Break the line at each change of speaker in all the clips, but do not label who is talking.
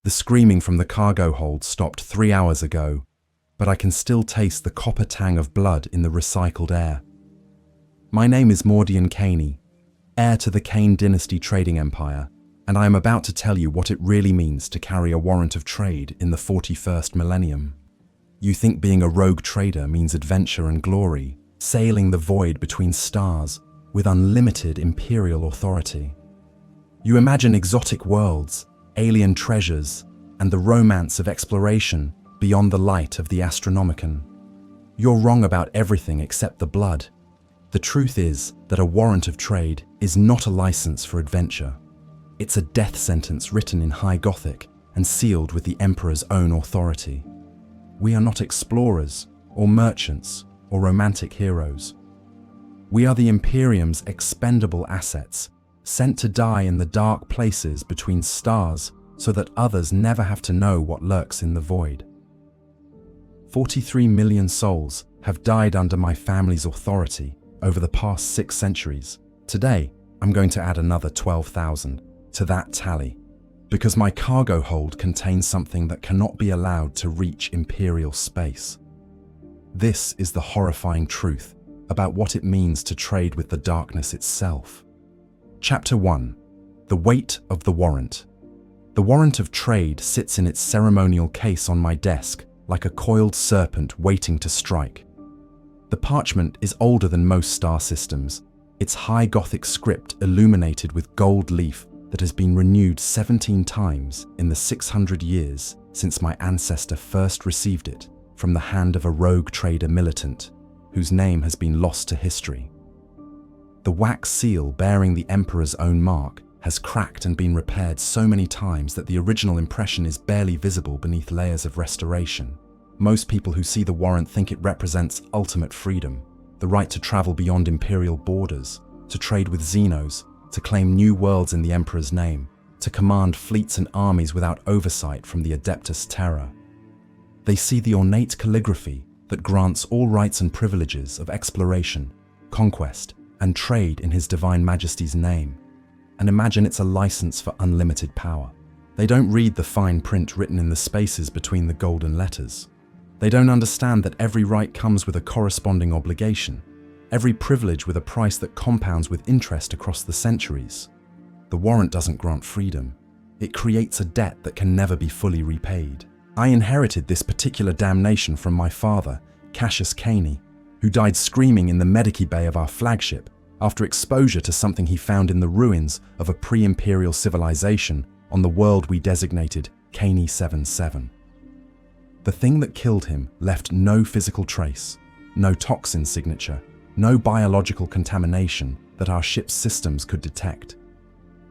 The screaming from the cargo hold stopped 3 hours ago, but I can still taste the copper tang of blood in the recycled air. My name is Mordian Kaine, heir to the Kaine dynasty trading empire, and I am about to tell you what it really means to carry a warrant of trade in the 41st millennium. You think being a rogue trader means adventure and glory, sailing the void between stars with unlimited imperial authority. You imagine exotic worlds, alien treasures, and the romance of exploration beyond the light of the Astronomicon. You're wrong about everything except the blood. The truth is that a warrant of trade is not a license for adventure. It's a death sentence written in High Gothic and sealed with the Emperor's own authority. We are not explorers, or merchants, or romantic heroes. We are the Imperium's expendable assets, sent to die in the dark places between stars so that others never have to know what lurks in the void. 43 million souls have died under my family's authority over the past 6 centuries. Today, I'm going to add another 12,000 to that tally, because my cargo hold contains something that cannot be allowed to reach Imperial space. This is the horrifying truth about what it means to trade with the darkness itself. Chapter 1. The Weight of the Warrant. The Warrant of Trade sits in its ceremonial case on my desk like a coiled serpent waiting to strike. The parchment is older than most star systems, its High Gothic script illuminated with gold leaf that has been renewed 17 times in the 600 years since my ancestor first received it from the hand of a rogue trader militant, whose name has been lost to history. The wax seal bearing the Emperor's own mark has cracked and been repaired so many times that the original impression is barely visible beneath layers of restoration. Most people who see the warrant think it represents ultimate freedom, the right to travel beyond Imperial borders, to trade with Xenos, to claim new worlds in the Emperor's name, to command fleets and armies without oversight from the Adeptus Terra. They see the ornate calligraphy that grants all rights and privileges of exploration, conquest, and trade in His Divine Majesty's name, and imagine it's a license for unlimited power. They don't read the fine print written in the spaces between the golden letters. They don't understand that every right comes with a corresponding obligation, every privilege with a price that compounds with interest across the centuries. The warrant doesn't grant freedom. It creates a debt that can never be fully repaid. I inherited this particular damnation from my father, Cassius Kaine, who died screaming in the medici bay of our flagship after exposure to something he found in the ruins of a pre-imperial civilization on the world we designated Kaine-Seven-Seven. The thing that killed him left no physical trace, no toxin signature, no biological contamination that our ship's systems could detect.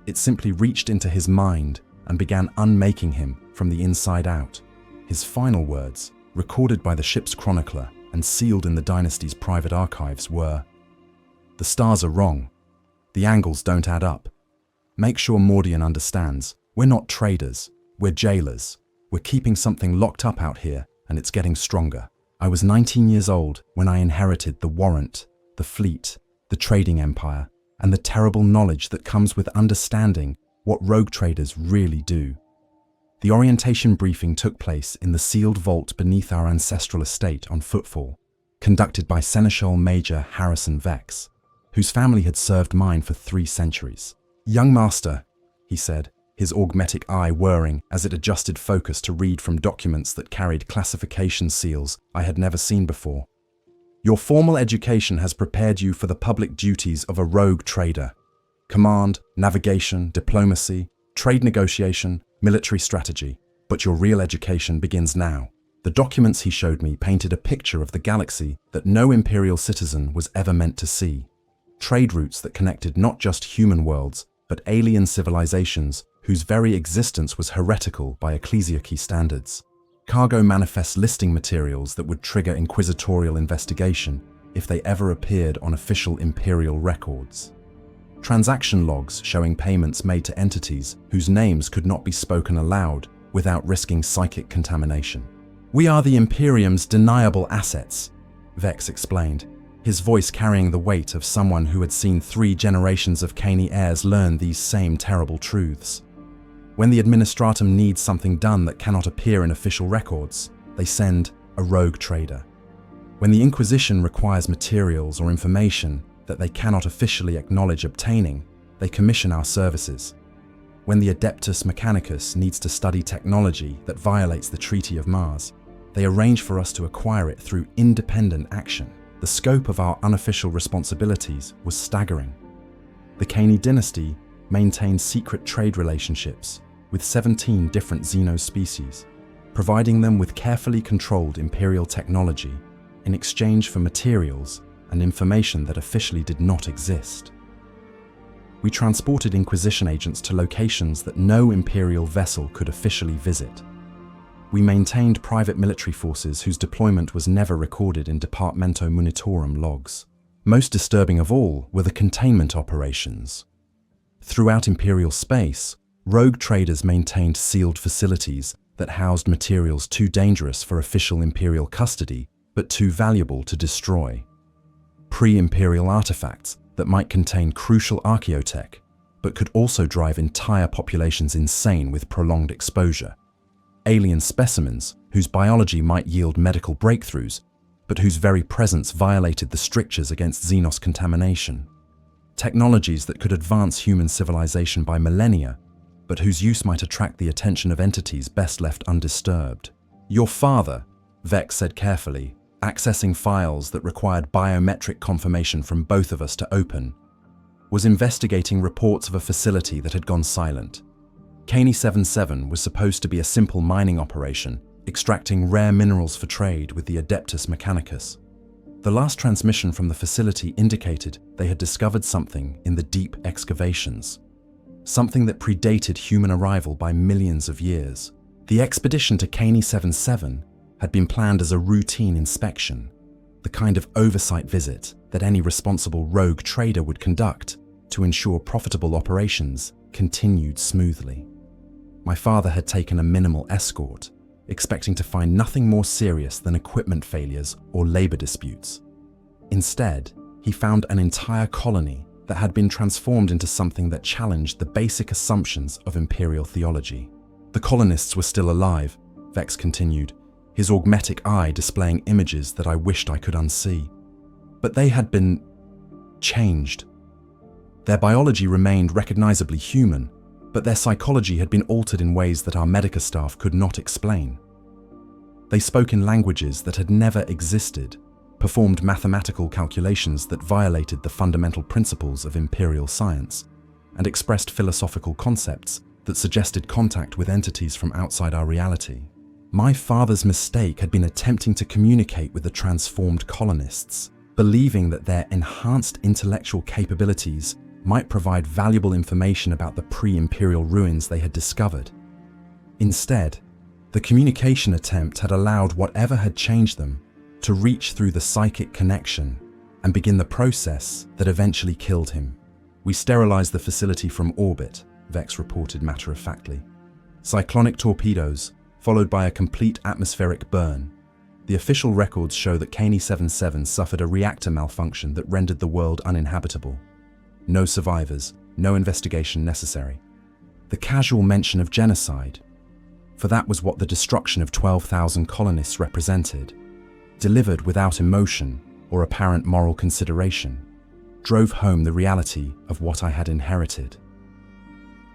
It simply reached into his mind and began unmaking him from the inside out. His final words, recorded by the ship's chronicler and sealed in the dynasty's private archives, were, "The stars are wrong. The angles don't add up. Make sure Mordian understands. We're not traders. We're jailers. We're keeping something locked up out here, and it's getting stronger." I was 19 years old when I inherited the warrant, the fleet, the trading empire, and the terrible knowledge that comes with understanding what rogue traders really do. The orientation briefing took place in the sealed vault beneath our ancestral estate on Footfall, conducted by Seneschal Major Harrison Vex, whose family had served mine for 3 centuries. "Young master," he said, his augmetic eye whirring as it adjusted focus to read from documents that carried classification seals I had never seen before. "Your formal education has prepared you for the public duties of a rogue trader. Command, navigation, diplomacy, trade negotiation, military strategy. But your real education begins now." The documents he showed me painted a picture of the galaxy that no Imperial citizen was ever meant to see. Trade routes that connected not just human worlds, but alien civilizations whose very existence was heretical by ecclesiarchy standards. Cargo manifest listing materials that would trigger inquisitorial investigation if they ever appeared on official Imperial records. Transaction logs showing payments made to entities whose names could not be spoken aloud without risking psychic contamination. "We are the Imperium's deniable assets," Vex explained, his voice carrying the weight of someone who had seen 3 generations of Kaine heirs learn these same terrible truths. When the administratum needs something done that cannot appear in official records, they send a rogue trader. When the Inquisition requires materials or information that they cannot officially acknowledge obtaining, they commission our services. When the Adeptus Mechanicus needs to study technology that violates the Treaty of Mars, they arrange for us to acquire it through independent action. The scope of our unofficial responsibilities was staggering. The Kaine dynasty maintained secret trade relationships with 17 different xenospecies, providing them with carefully controlled imperial technology in exchange for materials and information that officially did not exist. We transported Inquisition agents to locations that no imperial vessel could officially visit. We maintained private military forces whose deployment was never recorded in Departamento Munitorum logs. Most disturbing of all were the containment operations. Throughout imperial space, rogue traders maintained sealed facilities that housed materials too dangerous for official imperial custody, but too valuable to destroy. Pre-imperial artifacts that might contain crucial archaeotech, but could also drive entire populations insane with prolonged exposure. Alien specimens whose biology might yield medical breakthroughs, but whose very presence violated the strictures against Xenos contamination. Technologies that could advance human civilization by millennia, but whose use might attract the attention of entities best left undisturbed. Your father, Vex said carefully, accessing files that required biometric confirmation from both of us to open, was investigating reports of a facility that had gone silent. Kaine-Seven-Seven was supposed to be a simple mining operation, extracting rare minerals for trade with the Adeptus Mechanicus. The last transmission from the facility indicated they had discovered something in the deep excavations, something that predated human arrival by millions of years. The expedition to Kaine-Seven-Seven had been planned as a routine inspection, the kind of oversight visit that any responsible rogue trader would conduct to ensure profitable operations continued smoothly. My father had taken a minimal escort, expecting to find nothing more serious than equipment failures or labor disputes. Instead, he found an entire colony that had been transformed into something that challenged the basic assumptions of imperial theology. The colonists were still alive, Vex continued, his augmetic eye displaying images that I wished I could unsee. But they had been changed. Their biology remained recognizably human, but their psychology had been altered in ways that our medical staff could not explain. They spoke in languages that had never existed, performed mathematical calculations that violated the fundamental principles of imperial science, and expressed philosophical concepts that suggested contact with entities from outside our reality. My father's mistake had been attempting to communicate with the transformed colonists, believing that their enhanced intellectual capabilities might provide valuable information about the pre-imperial ruins they had discovered. Instead, the communication attempt had allowed whatever had changed them to reach through the psychic connection and begin the process that eventually killed him. We sterilized the facility from orbit, Vex reported matter-of-factly. Cyclonic torpedoes, followed by a complete atmospheric burn. The official records show that Kaine-Seven-Seven suffered a reactor malfunction that rendered the world uninhabitable. No survivors, no investigation necessary. The casual mention of genocide, for that was what the destruction of 12,000 colonists represented, delivered without emotion or apparent moral consideration, drove home the reality of what I had inherited.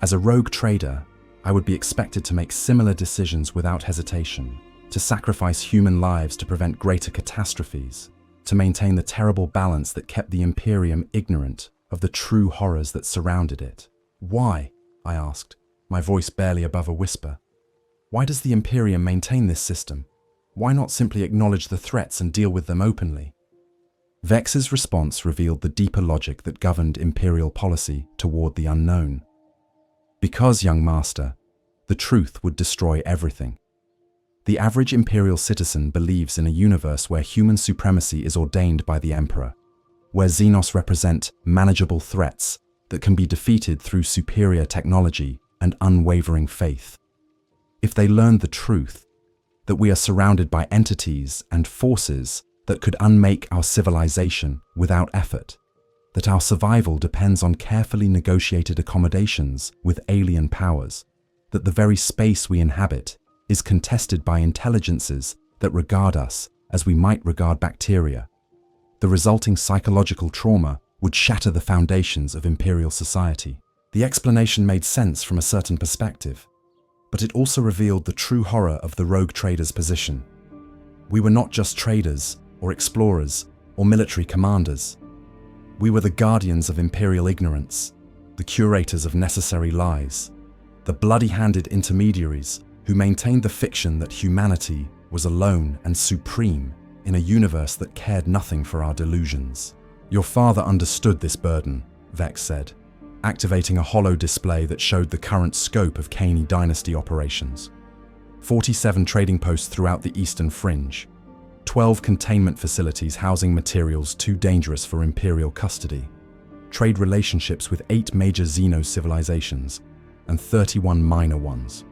As a rogue trader, I would be expected to make similar decisions without hesitation, to sacrifice human lives to prevent greater catastrophes, to maintain the terrible balance that kept the Imperium ignorant of the true horrors that surrounded it. Why? I asked, my voice barely above a whisper. Why does the Imperium maintain this system? Why not simply acknowledge the threats and deal with them openly? Vex's response revealed the deeper logic that governed Imperial policy toward the unknown. Because, young master, the truth would destroy everything. The average Imperial citizen believes in a universe where human supremacy is ordained by the Emperor, where Xenos represent manageable threats that can be defeated through superior technology and unwavering faith. If they learned the truth, that we are surrounded by entities and forces that could unmake our civilization without effort, that our survival depends on carefully negotiated accommodations with alien powers, that the very space we inhabit is contested by intelligences that regard us as we might regard bacteria. The resulting psychological trauma would shatter the foundations of imperial society. The explanation made sense from a certain perspective, but it also revealed the true horror of the rogue trader's position. We were not just traders, or explorers, or military commanders. We were the guardians of imperial ignorance, the curators of necessary lies, the bloody-handed intermediaries who maintained the fiction that humanity was alone and supreme in a universe that cared nothing for our delusions. Your father understood this burden, Vex said, activating a hollow display that showed the current scope of Kaine dynasty operations. 47 trading posts throughout the eastern fringe, 12 containment facilities housing materials too dangerous for imperial custody, trade relationships with 8 major Xeno civilizations and 31 minor ones,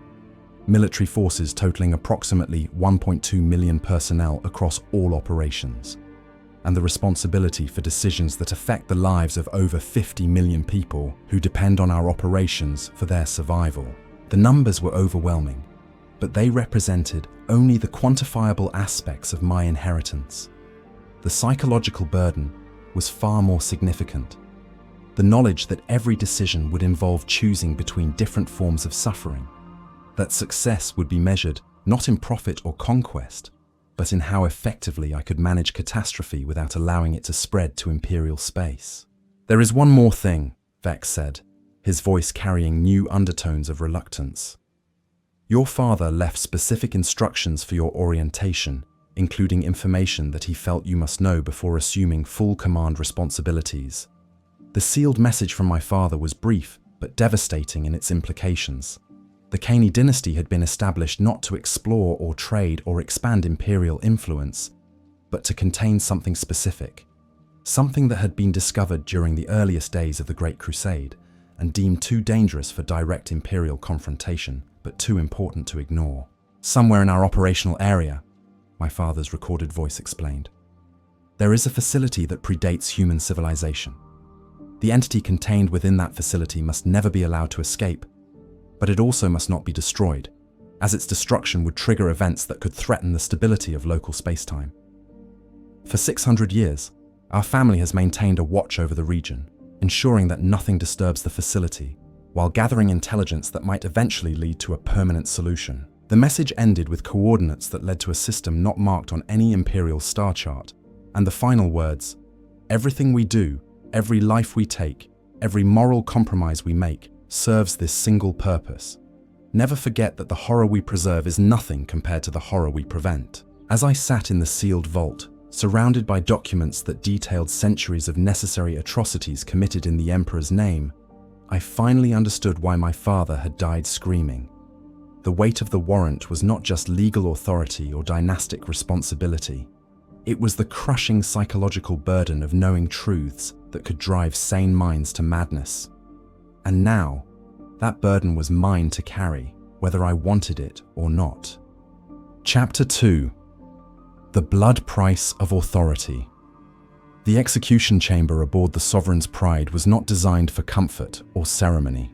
military forces totaling approximately 1.2 million personnel across all operations, and the responsibility for decisions that affect the lives of over 50 million people who depend on our operations for their survival. The numbers were overwhelming, but they represented only the quantifiable aspects of my inheritance. The psychological burden was far more significant. The knowledge that every decision would involve choosing between different forms of suffering, that success would be measured not in profit or conquest, but in how effectively I could manage catastrophe without allowing it to spread to imperial space. There is one more thing, Vex said, his voice carrying new undertones of reluctance. Your father left specific instructions for your orientation, including information that he felt you must know before assuming full command responsibilities. The sealed message from my father was brief, but devastating in its implications. The Kaine dynasty had been established not to explore or trade or expand imperial influence, but to contain something specific, something that had been discovered during the earliest days of the Great Crusade and deemed too dangerous for direct imperial confrontation, but too important to ignore. Somewhere in our operational area, my father's recorded voice explained, there is a facility that predates human civilization. The entity contained within that facility must never be allowed to escape, but it also must not be destroyed, as its destruction would trigger events that could threaten the stability of local spacetime. For 600 years, our family has maintained a watch over the region, ensuring that nothing disturbs the facility, while gathering intelligence that might eventually lead to a permanent solution. The message ended with coordinates that led to a system not marked on any imperial star chart, and the final words, "Everything we do, every life we take, every moral compromise we make, serves this single purpose. Never forget that the horror we preserve is nothing compared to the horror we prevent." As I sat in the sealed vault, surrounded by documents that detailed centuries of necessary atrocities committed in the Emperor's name, I finally understood why my father had died screaming. The weight of the warrant was not just legal authority or dynastic responsibility. It was the crushing psychological burden of knowing truths that could drive sane minds to madness. And now, that burden was mine to carry, whether I wanted it or not. Chapter 2. The Blood Price of Authority. The execution chamber aboard the Sovereign's Pride was not designed for comfort or ceremony.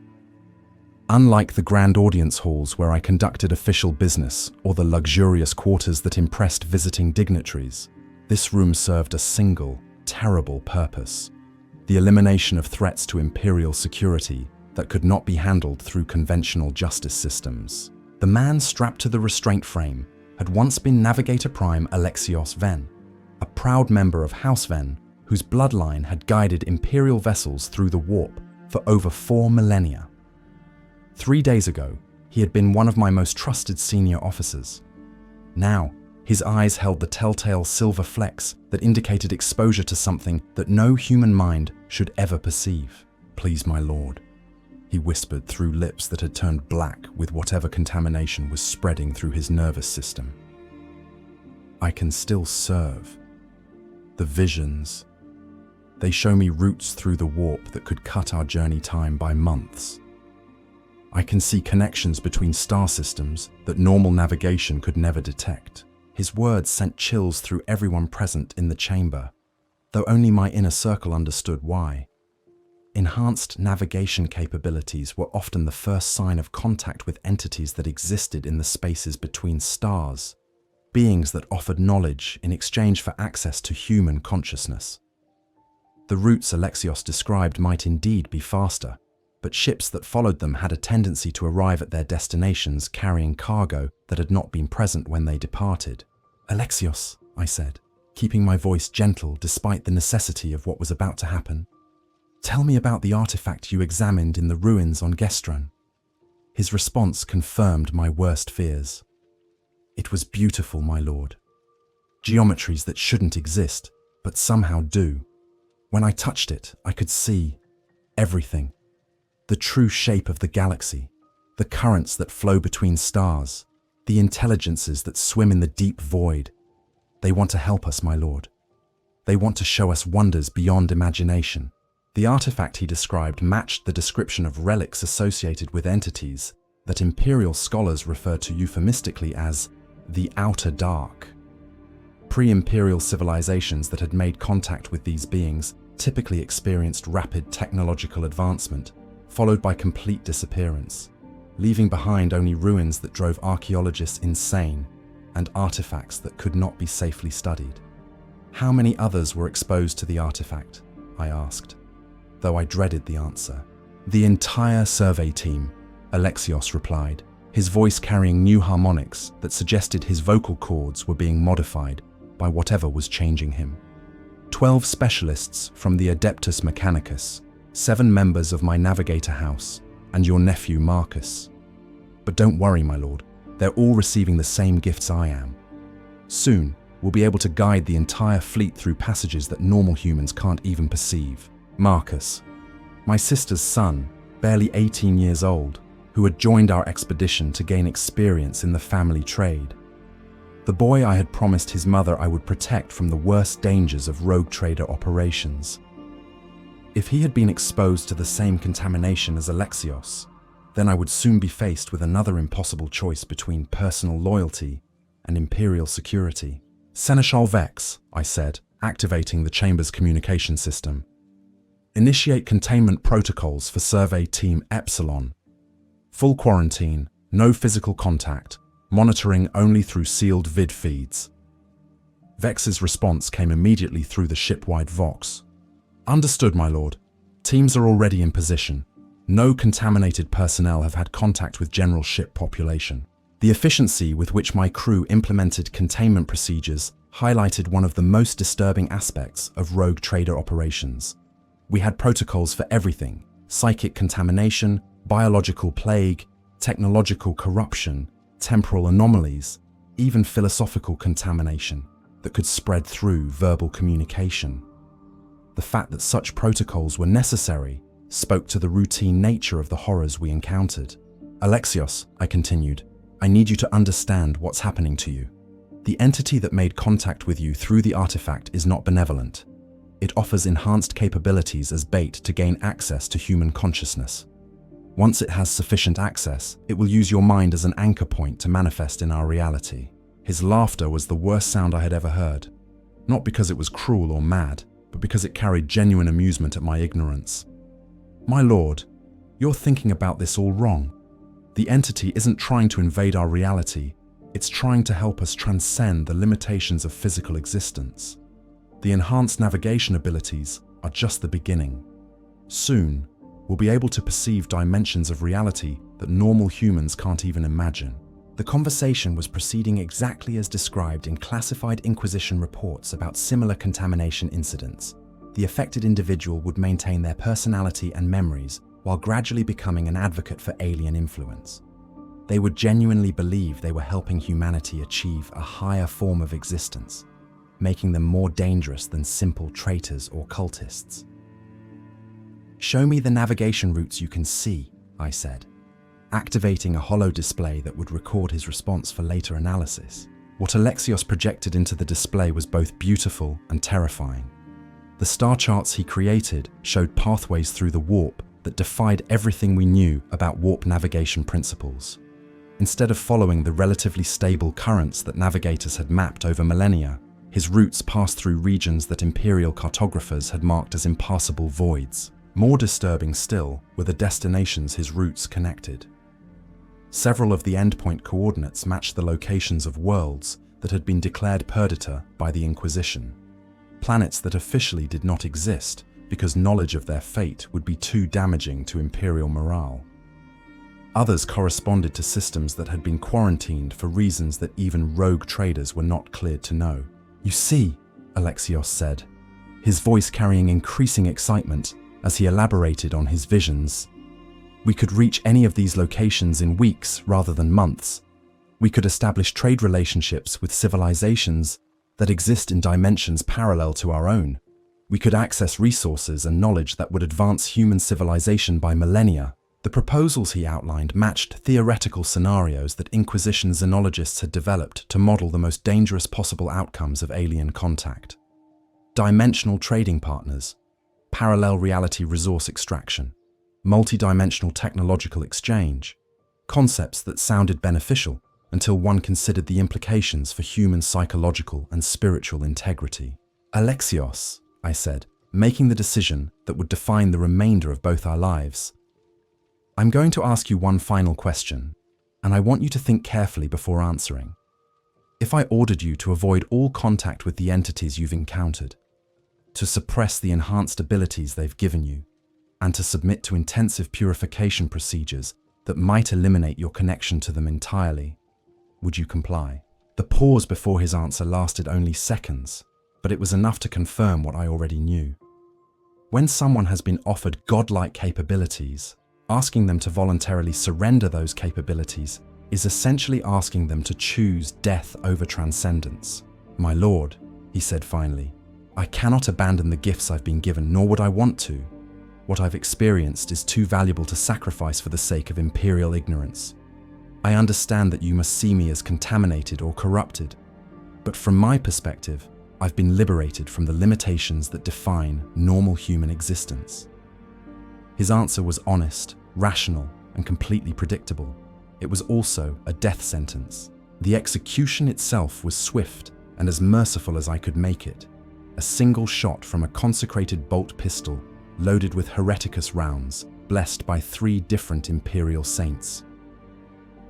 Unlike the grand audience halls where I conducted official business or the luxurious quarters that impressed visiting dignitaries, this room served a single, terrible purpose: the elimination of threats to imperial security that could not be handled through conventional justice systems. The man strapped to the restraint frame had once been Navigator Prime Alexios Venn, a proud member of House Venn whose bloodline had guided imperial vessels through the warp for over 4 millennia. 3 days ago, he had been one of my most trusted senior officers. Now, his eyes held the telltale silver flecks that indicated exposure to something that no human mind should ever perceive. "Please, my lord," he whispered through lips that had turned black with whatever contamination was spreading through his nervous system. "I can still serve. The visions, they show me routes through the warp that could cut our journey time by months. I can see connections between star systems that normal navigation could never detect." His words sent chills through everyone present in the chamber, though only my inner circle understood why. Enhanced navigation capabilities were often the first sign of contact with entities that existed in the spaces between stars, beings that offered knowledge in exchange for access to human consciousness. The routes Alexios described might indeed be faster, but ships that followed them had a tendency to arrive at their destinations carrying cargo that had not been present when they departed. "Alexios," I said, keeping my voice gentle despite the necessity of what was about to happen. "Tell me about the artifact you examined in the ruins on Gestran." His response confirmed my worst fears. "It was beautiful, my lord. Geometries that shouldn't exist, but somehow do. When I touched it, I could see everything. The true shape of the galaxy, the currents that flow between stars, the intelligences that swim in the deep void. They want to help us, my lord. They want to show us wonders beyond imagination." The artifact he described matched the description of relics associated with entities that Imperial scholars refer to euphemistically as the Outer Dark. Pre-Imperial civilizations that had made contact with these beings typically experienced rapid technological advancement, followed by complete disappearance, leaving behind only ruins that drove archaeologists insane and artifacts that could not be safely studied. "How many others were exposed to the artifact?" I asked, though I dreaded the answer. "The entire survey team," Alexios replied, his voice carrying new harmonics that suggested his vocal cords were being modified by whatever was changing him. 12 specialists from the Adeptus Mechanicus, 7 members of my navigator house, and your nephew Marcus. But don't worry, my lord, they're all receiving the same gifts I am. Soon, we'll be able to guide the entire fleet through passages that normal humans can't even perceive. Marcus, my sister's son, barely 18 years old, who had joined our expedition to gain experience in the family trade. The boy I had promised his mother I would protect from the worst dangers of rogue trader operations. If he had been exposed to the same contamination as Alexios, then I would soon be faced with another impossible choice between personal loyalty and Imperial security. "Seneschal Vex," I said, activating the chamber's communication system. "Initiate containment protocols for Survey Team Epsilon. Full quarantine, no physical contact, monitoring only through sealed vid feeds." Vex's response came immediately through the ship-wide Vox. "Understood, my lord. Teams are already in position. No contaminated personnel have had contact with general ship population." The efficiency with which my crew implemented containment procedures highlighted one of the most disturbing aspects of rogue trader operations. We had protocols for everything: psychic contamination, biological plague, technological corruption, temporal anomalies, even philosophical contamination that could spread through verbal communication. The fact that such protocols were necessary spoke to the routine nature of the horrors we encountered. "Alexios," I continued, "I need you to understand what's happening to you. The entity that made contact with you through the artifact is not benevolent. It offers enhanced capabilities as bait to gain access to human consciousness. Once it has sufficient access, it will use your mind as an anchor point to manifest in our reality." His laughter was the worst sound I had ever heard, not because it was cruel or mad, but because it carried genuine amusement at my ignorance. "My lord, you're thinking about this all wrong. The entity isn't trying to invade our reality, it's trying to help us transcend the limitations of physical existence. The enhanced navigation abilities are just the beginning. Soon, we'll be able to perceive dimensions of reality that normal humans can't even imagine." The conversation was proceeding exactly as described in classified Inquisition reports about similar contamination incidents. The affected individual would maintain their personality and memories while gradually becoming an advocate for alien influence. They would genuinely believe they were helping humanity achieve a higher form of existence, making them more dangerous than simple traitors or cultists. "Show me the navigation routes you can see," I said, activating a holo display that would record his response for later analysis. What Alexios projected into the display was both beautiful and terrifying. The star charts he created showed pathways through the warp that defied everything we knew about warp navigation principles. Instead of following the relatively stable currents that navigators had mapped over millennia, his routes passed through regions that Imperial cartographers had marked as impassable voids. More disturbing still were the destinations his routes connected. Several of the endpoint coordinates matched the locations of worlds that had been declared perdita by the Inquisition, planets that officially did not exist because knowledge of their fate would be too damaging to Imperial morale. Others corresponded to systems that had been quarantined for reasons that even rogue traders were not cleared to know. "You see," Alexios said, his voice carrying increasing excitement as he elaborated on his visions. "We could reach any of these locations in weeks rather than months. We could establish trade relationships with civilizations that exist in dimensions parallel to our own. We could access resources and knowledge that would advance human civilization by millennia." The proposals he outlined matched theoretical scenarios that Inquisition xenologists had developed to model the most dangerous possible outcomes of alien contact. Dimensional trading partners, parallel reality resource extraction, multi-dimensional technological exchange, concepts that sounded beneficial until one considered the implications for human psychological and spiritual integrity. "Alexios," I said, making the decision that would define the remainder of both our lives, "I'm going to ask you one final question, and I want you to think carefully before answering. If I ordered you to avoid all contact with the entities you've encountered, to suppress the enhanced abilities they've given you, and to submit to intensive purification procedures that might eliminate your connection to them entirely, would you comply?" The pause before his answer lasted only seconds, but it was enough to confirm what I already knew. When someone has been offered godlike capabilities, asking them to voluntarily surrender those capabilities is essentially asking them to choose death over transcendence. "My lord," he said finally, "I cannot abandon the gifts I've been given, nor would I want to. What I've experienced is too valuable to sacrifice for the sake of Imperial ignorance. I understand that you must see me as contaminated or corrupted, but from my perspective, I've been liberated from the limitations that define normal human existence." His answer was honest, rational, and completely predictable. It was also a death sentence. The execution itself was swift and as merciful as I could make it. A single shot from a consecrated bolt pistol loaded with hereticus rounds, blessed by 3 different Imperial saints.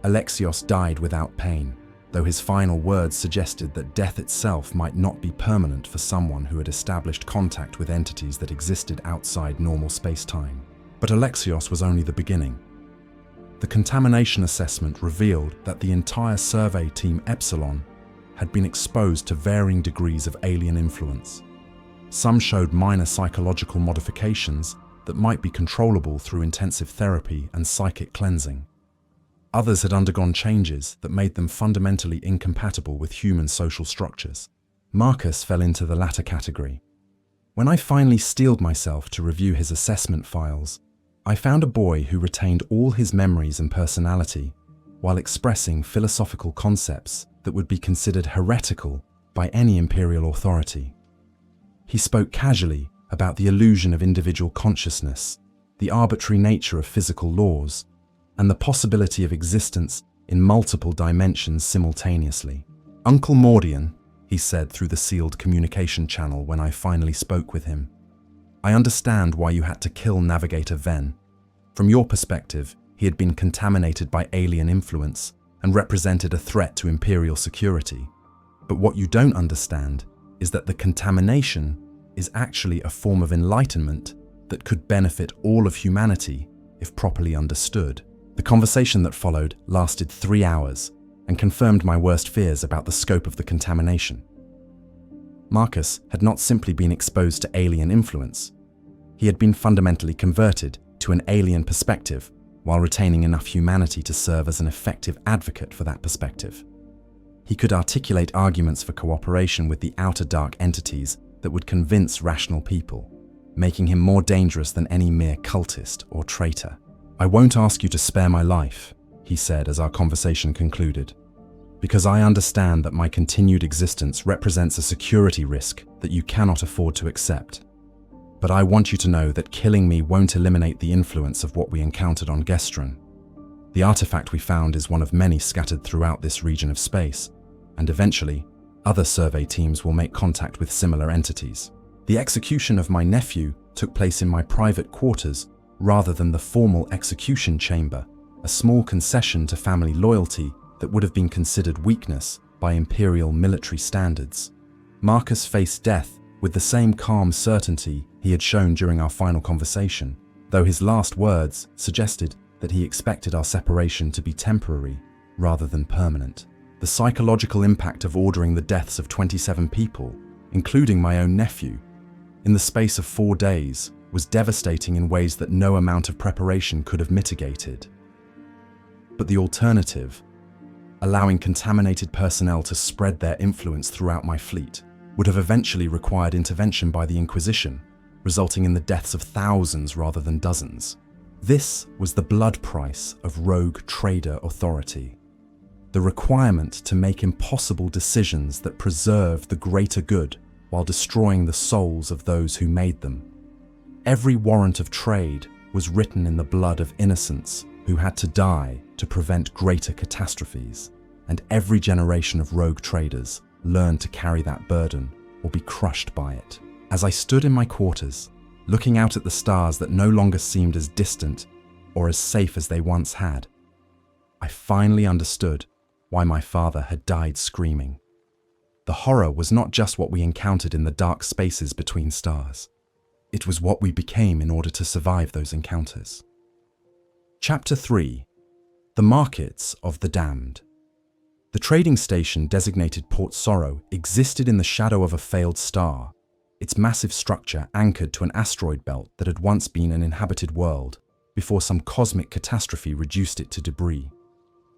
Alexios died without pain, though his final words suggested that death itself might not be permanent for someone who had established contact with entities that existed outside normal space-time. But Alexios was only the beginning. The contamination assessment revealed that the entire survey team Epsilon had been exposed to varying degrees of alien influence. Some showed minor psychological modifications that might be controllable through intensive therapy and psychic cleansing. Others had undergone changes that made them fundamentally incompatible with human social structures. Marcus fell into the latter category. When I finally steeled myself to review his assessment files, I found a boy who retained all his memories and personality while expressing philosophical concepts that would be considered heretical by any Imperial authority. He spoke casually about the illusion of individual consciousness, the arbitrary nature of physical laws, and the possibility of existence in multiple dimensions simultaneously. "Uncle Mordian," he said through the sealed communication channel when I finally spoke with him, "I understand why you had to kill Navigator Ven. From your perspective, he had been contaminated by alien influence and represented a threat to Imperial security. But what you don't understand is that the contamination is actually a form of enlightenment that could benefit all of humanity if properly understood." The conversation that followed lasted 3 hours and confirmed my worst fears about the scope of the contamination. Marcus had not simply been exposed to alien influence. He had been fundamentally converted to an alien perspective while retaining enough humanity to serve as an effective advocate for that perspective. He could articulate arguments for cooperation with the outer dark entities that would convince rational people, making him more dangerous than any mere cultist or traitor. "I won't ask you to spare my life," he said as our conversation concluded, "because I understand that my continued existence represents a security risk that you cannot afford to accept. But I want you to know that killing me won't eliminate the influence of what we encountered on Gestron. The artifact we found is one of many scattered throughout this region of space, and eventually, other survey teams will make contact with similar entities. The execution of my nephew took place in my private quarters rather than the formal execution chamber, a small concession to family loyalty that would have been considered weakness by Imperial military standards. Marcus faced death with the same calm certainty he had shown during our final conversation, though his last words suggested that he expected our separation to be temporary rather than permanent. The psychological impact of ordering the deaths of 27 people, including my own nephew, in the space of 4 days was devastating in ways that no amount of preparation could have mitigated. But the alternative, allowing contaminated personnel to spread their influence throughout my fleet, would have eventually required intervention by the Inquisition, resulting in the deaths of thousands rather than dozens. This was the blood price of rogue trader authority. The requirement to make impossible decisions that preserve the greater good while destroying the souls of those who made them. Every warrant of trade was written in the blood of innocents who had to die to prevent greater catastrophes, and every generation of rogue traders learned to carry that burden or be crushed by it. As I stood in my quarters, looking out at the stars that no longer seemed as distant or as safe as they once had, I finally understood why my father had died screaming. The horror was not just what we encountered in the dark spaces between stars. It was what we became in order to survive those encounters. Chapter 3. The Markets of the Damned. The trading station designated Port Sorrow existed in the shadow of a failed star, its massive structure anchored to an asteroid belt that had once been an inhabited world before some cosmic catastrophe reduced it to debris.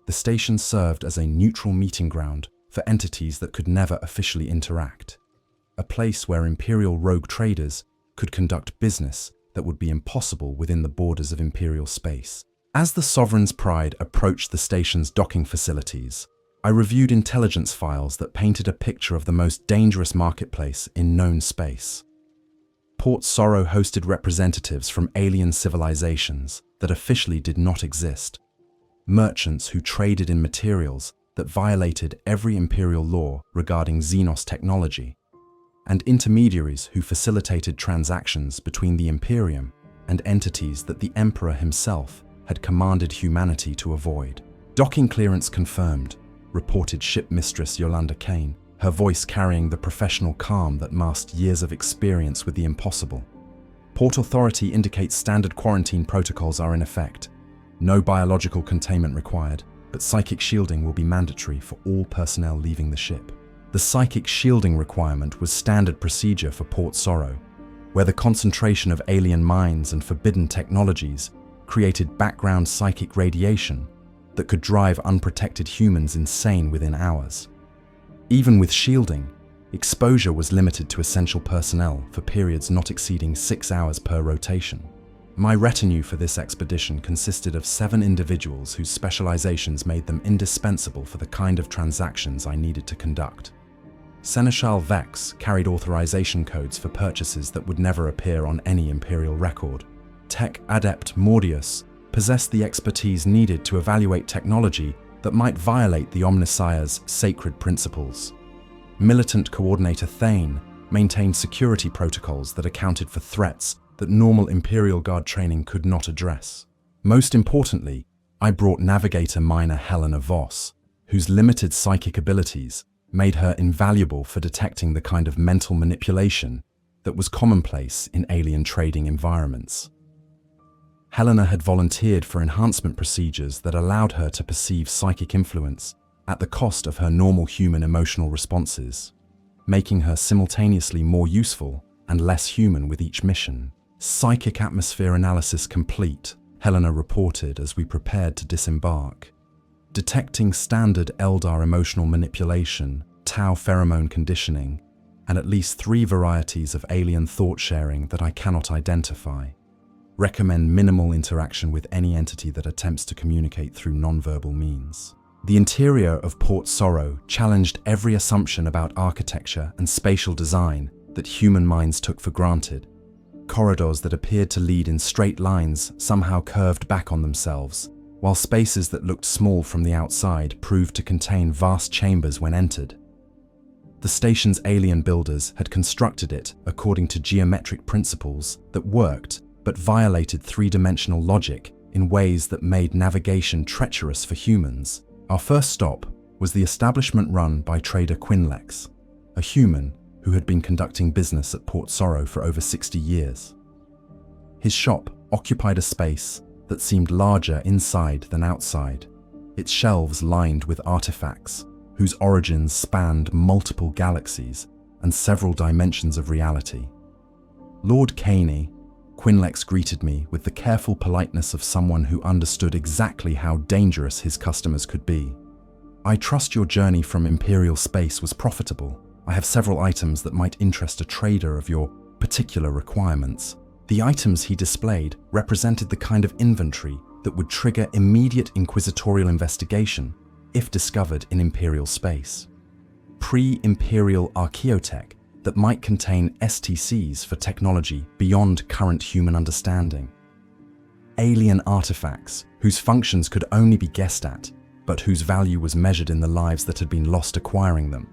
The station served as a neutral meeting ground for entities that could never officially interact, a place where Imperial rogue traders could conduct business that would be impossible within the borders of Imperial space. As the Sovereign's Pride approached the station's docking facilities, I reviewed intelligence files that painted a picture of the most dangerous marketplace in known space. Port Sorrow hosted representatives from alien civilizations that officially did not exist, merchants who traded in materials that violated every Imperial law regarding Xenos technology, and intermediaries who facilitated transactions between the Imperium and entities that the Emperor himself had commanded humanity to avoid. Docking clearance confirmed, reported Ship Mistress Yolanda Kaine, her voice carrying the professional calm that masked years of experience with the impossible. Port Authority indicates standard quarantine protocols are in effect. No biological containment required, but psychic shielding will be mandatory for all personnel leaving the ship. The psychic shielding requirement was standard procedure for Port Sorrow, where the concentration of alien minds and forbidden technologies created background psychic radiation that could drive unprotected humans insane within hours. Even with shielding, exposure was limited to essential personnel for periods not exceeding 6 hours per rotation. My retinue for this expedition consisted of 7 individuals whose specializations made them indispensable for the kind of transactions I needed to conduct. Seneschal Vex carried authorization codes for purchases that would never appear on any Imperial record. Tech Adept Mordius possessed the expertise needed to evaluate technology that might violate the Omnissiah's sacred principles. Militant Coordinator Thane maintained security protocols that accounted for threats that normal Imperial Guard training could not address. Most importantly, I brought Navigator Minor Helena Voss, whose limited psychic abilities made her invaluable for detecting the kind of mental manipulation that was commonplace in alien trading environments. Helena had volunteered for enhancement procedures that allowed her to perceive psychic influence at the cost of her normal human emotional responses, making her simultaneously more useful and less human with each mission. Psychic atmosphere analysis complete, Helena reported as we prepared to disembark. Detecting standard Eldar emotional manipulation, Tau pheromone conditioning, and at least 3 varieties of alien thought sharing that I cannot identify. Recommend minimal interaction with any entity that attempts to communicate through nonverbal means. The interior of Port Sorrow challenged every assumption about architecture and spatial design that human minds took for granted. Corridors that appeared to lead in straight lines somehow curved back on themselves, while spaces that looked small from the outside proved to contain vast chambers when entered. The station's alien builders had constructed it according to geometric principles that worked but violated three-dimensional logic in ways that made navigation treacherous for humans. Our first stop was the establishment run by trader Quinlex, a human who had been conducting business at Port Sorrow for over 60 years. His shop occupied a space that seemed larger inside than outside, its shelves lined with artifacts whose origins spanned multiple galaxies and several dimensions of reality. Lord Kaine, Quinlex greeted me with the careful politeness of someone who understood exactly how dangerous his customers could be. I trust your journey from Imperial space was profitable. I have several items that might interest a trader of your particular requirements. The items he displayed represented the kind of inventory that would trigger immediate inquisitorial investigation if discovered in Imperial space. Pre-Imperial archaeotech that might contain STCs for technology beyond current human understanding. Alien artifacts whose functions could only be guessed at, but whose value was measured in the lives that had been lost acquiring them.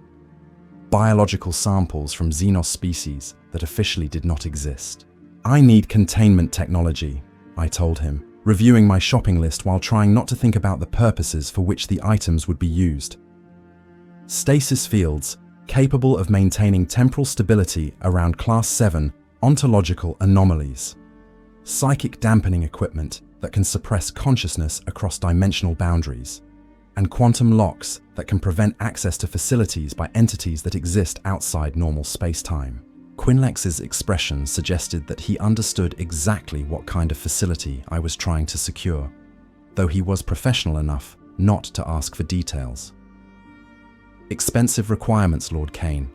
Biological samples from Xenos species that officially did not exist. I need containment technology, I told him, reviewing my shopping list while trying not to think about the purposes for which the items would be used. Stasis fields capable of maintaining temporal stability around Class 7 ontological anomalies. Psychic dampening equipment that can suppress consciousness across dimensional boundaries. And quantum locks that can prevent access to facilities by entities that exist outside normal space-time. Quinlex's expression suggested that he understood exactly what kind of facility I was trying to secure, though he was professional enough not to ask for details. Expensive requirements, Lord Kaine.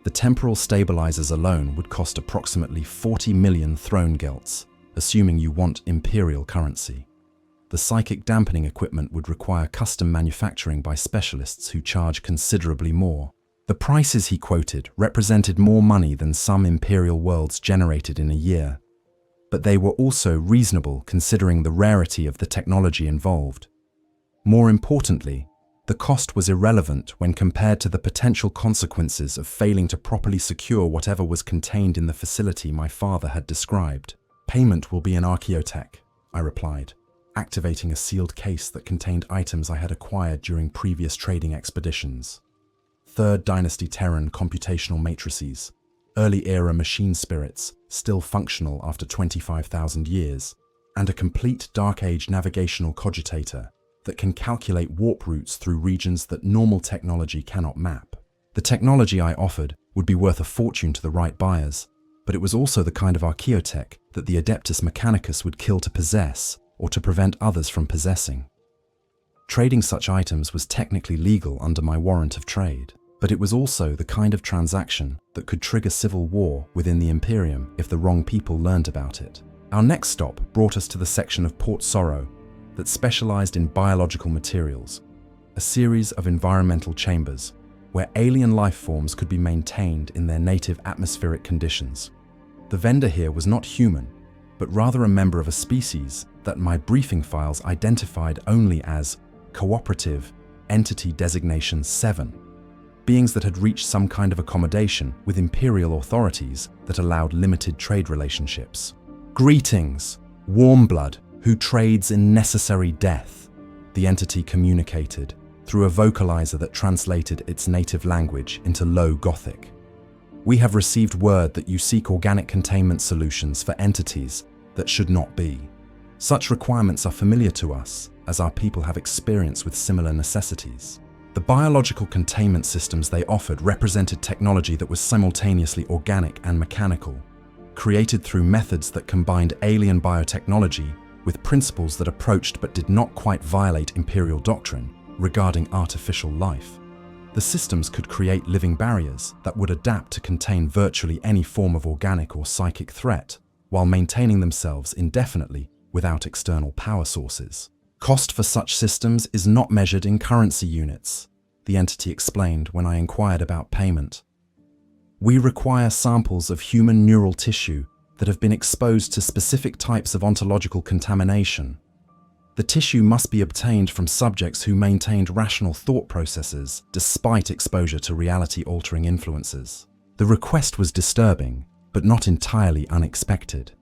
The temporal stabilizers alone would cost approximately 40 million throne gelts, assuming you want Imperial currency. The psychic dampening equipment would require custom manufacturing by specialists who charge considerably more. The prices he quoted represented more money than some Imperial worlds generated in a year, but they were also reasonable considering the rarity of the technology involved. More importantly, the cost was irrelevant when compared to the potential consequences of failing to properly secure whatever was contained in the facility my father had described. Payment will be in archaeotech, I replied, activating a sealed case that contained items I had acquired during previous trading expeditions. 3rd Dynasty Terran computational matrices, early-era machine spirits still functional after 25,000 years, and a complete Dark Age navigational cogitator that can calculate warp routes through regions that normal technology cannot map. The technology I offered would be worth a fortune to the right buyers, but it was also the kind of archaeotech that the Adeptus Mechanicus would kill to possess or to prevent others from possessing. Trading such items was technically legal under my Warrant of Trade, but it was also the kind of transaction that could trigger civil war within the Imperium if the wrong people learned about it. Our next stop brought us to the section of Port Sorrow that specialized in biological materials, a series of environmental chambers where alien life forms could be maintained in their native atmospheric conditions. The vendor here was not human, but rather a member of a species that my briefing files identified only as Cooperative Entity Designation 7, beings that had reached some kind of accommodation with Imperial authorities that allowed limited trade relationships. Greetings, warm blood who trades in necessary death, the entity communicated through a vocalizer that translated its native language into Low Gothic. We have received word that you seek organic containment solutions for entities that should not be. Such requirements are familiar to us, as our people have experience with similar necessities. The biological containment systems they offered represented technology that was simultaneously organic and mechanical, created through methods that combined alien biotechnology with principles that approached but did not quite violate Imperial doctrine regarding artificial life. The systems could create living barriers that would adapt to contain virtually any form of organic or psychic threat, while maintaining themselves indefinitely without external power sources. Cost for such systems is not measured in currency units, the entity explained when I inquired about payment. We require samples of human neural tissue that have been exposed to specific types of ontological contamination. The tissue must be obtained from subjects who maintained rational thought processes despite exposure to reality-altering influences. The request was disturbing, but not entirely unexpected.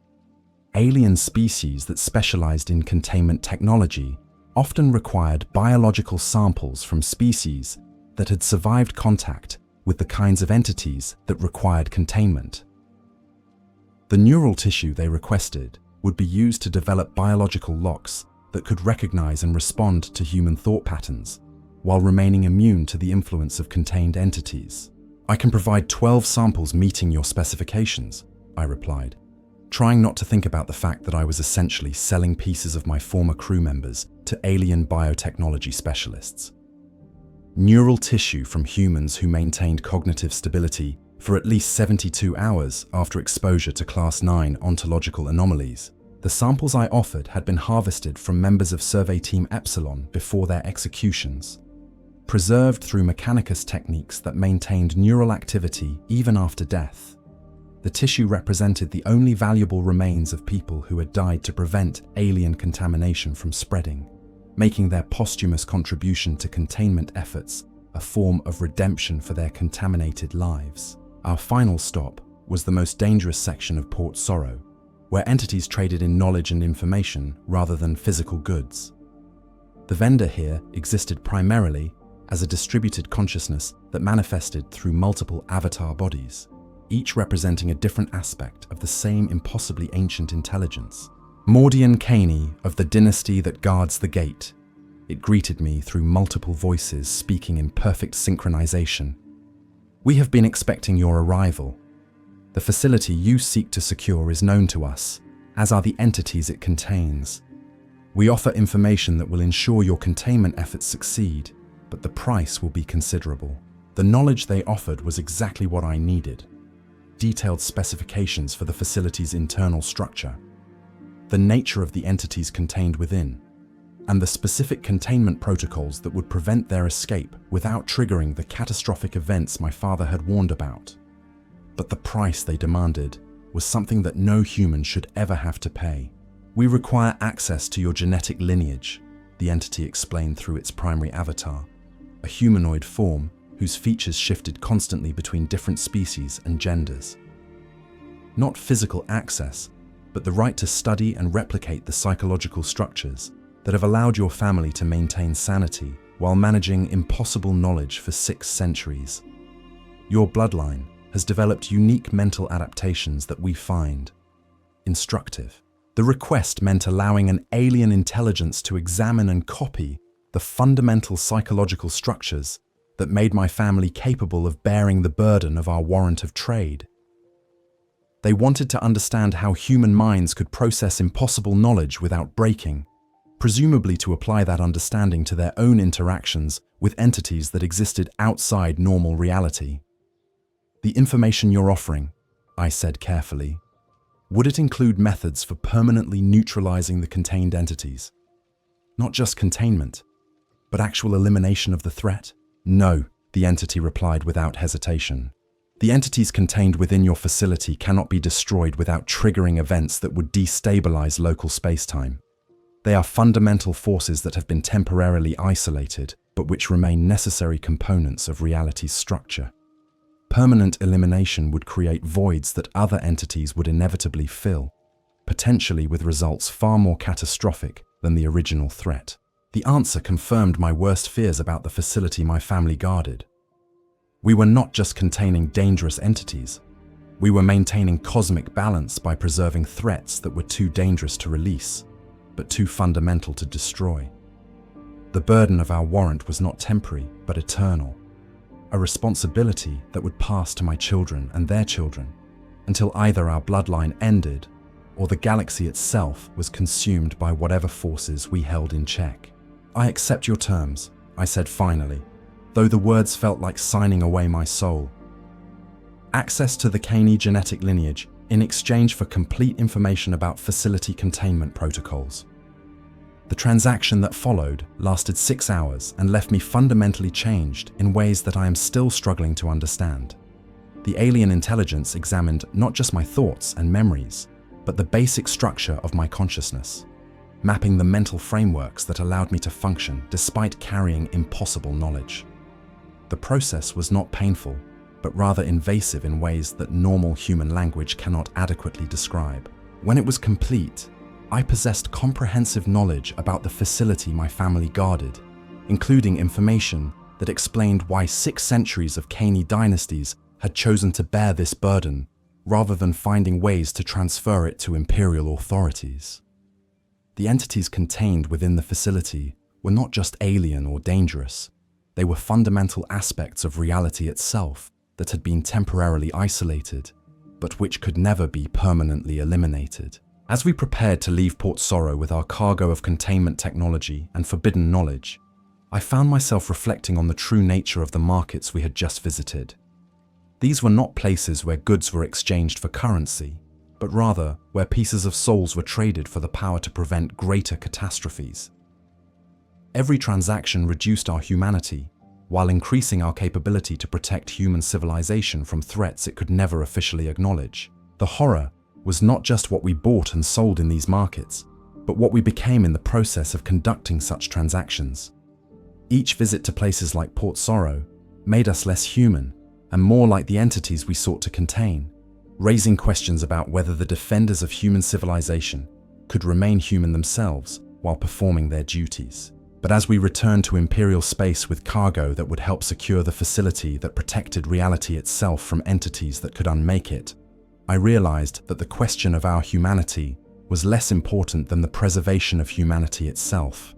Alien species that specialized in containment technology often required biological samples from species that had survived contact with the kinds of entities that required containment. The neural tissue they requested would be used to develop biological locks that could recognize and respond to human thought patterns, while remaining immune to the influence of contained entities. "I can provide 12 samples meeting your specifications," I replied, trying not to think about the fact that I was essentially selling pieces of my former crew members to alien biotechnology specialists. Neural tissue from humans who maintained cognitive stability for at least 72 hours after exposure to Class 9 ontological anomalies. The samples I offered had been harvested from members of Survey Team Epsilon before their executions, preserved through Mechanicus techniques that maintained neural activity even after death. The tissue represented the only valuable remains of people who had died to prevent alien contamination from spreading, making their posthumous contribution to containment efforts a form of redemption for their contaminated lives. Our final stop was the most dangerous section of Port Sorrow, where entities traded in knowledge and information rather than physical goods. The vendor here existed primarily as a distributed consciousness that manifested through multiple avatar bodies, each representing a different aspect of the same impossibly ancient intelligence. Mordian Kaine of the dynasty that guards the gate. It greeted me through multiple voices speaking in perfect synchronization. "We have been expecting your arrival. The facility you seek to secure is known to us, as are the entities it contains. We offer information that will ensure your containment efforts succeed, but the price will be considerable." The knowledge they offered was exactly what I needed. Detailed specifications for the facility's internal structure, the nature of the entities contained within, and the specific containment protocols that would prevent their escape without triggering the catastrophic events my father had warned about. But the price they demanded was something that no human should ever have to pay. "We require access to your genetic lineage," the entity explained through its primary avatar, a humanoid form whose features shifted constantly between different species and genders. Not physical access, but the right to study and replicate the psychological structures that have allowed your family to maintain sanity while managing impossible knowledge for 6 centuries. Your bloodline has developed unique mental adaptations that we find instructive. The request meant allowing an alien intelligence to examine and copy the fundamental psychological structures that made my family capable of bearing the burden of our Warrant of Trade. They wanted to understand how human minds could process impossible knowledge without breaking, presumably to apply that understanding to their own interactions with entities that existed outside normal reality. "The information you're offering," I said carefully, "would it include methods for permanently neutralizing the contained entities? Not just containment, but actual elimination of the threat?" "No," the entity replied without hesitation. "The entities contained within your facility cannot be destroyed without triggering events that would destabilize local spacetime. They are fundamental forces that have been temporarily isolated, but which remain necessary components of reality's structure. Permanent elimination would create voids that other entities would inevitably fill, potentially with results far more catastrophic than the original threat." The answer confirmed my worst fears about the facility my family guarded. We were not just containing dangerous entities. We were maintaining cosmic balance by preserving threats that were too dangerous to release, but too fundamental to destroy. The burden of our warrant was not temporary, but eternal. A responsibility that would pass to my children and their children, until either our bloodline ended, or the galaxy itself was consumed by whatever forces we held in check. "I accept your terms," I said finally, though the words felt like signing away my soul. "Access to the Kaine genetic lineage in exchange for complete information about facility containment protocols." The transaction that followed lasted 6 hours and left me fundamentally changed in ways that I am still struggling to understand. The alien intelligence examined not just my thoughts and memories, but the basic structure of my consciousness. mapping the mental frameworks that allowed me to function despite carrying impossible knowledge. The process was not painful, but rather invasive in ways that normal human language cannot adequately describe. When it was complete, I possessed comprehensive knowledge about the facility my family guarded, including information that explained why 6 centuries of Kaine dynasties had chosen to bear this burden rather than finding ways to transfer it to imperial authorities. The entities contained within the facility were not just alien or dangerous, they were fundamental aspects of reality itself that had been temporarily isolated, but which could never be permanently eliminated. As we prepared to leave Port Sorrow with our cargo of containment technology and forbidden knowledge, I found myself reflecting on the true nature of the markets we had just visited. These were not places where goods were exchanged for currency, but rather where pieces of souls were traded for the power to prevent greater catastrophes. Every transaction reduced our humanity, while increasing our capability to protect human civilization from threats it could never officially acknowledge. The horror was not just what we bought and sold in these markets, but what we became in the process of conducting such transactions. Each visit to places like Port Sorrow made us less human and more like the entities we sought to contain, raising questions about whether the defenders of human civilization could remain human themselves while performing their duties. But as we returned to Imperial space with cargo that would help secure the facility that protected reality itself from entities that could unmake it, I realized that the question of our humanity was less important than the preservation of humanity itself.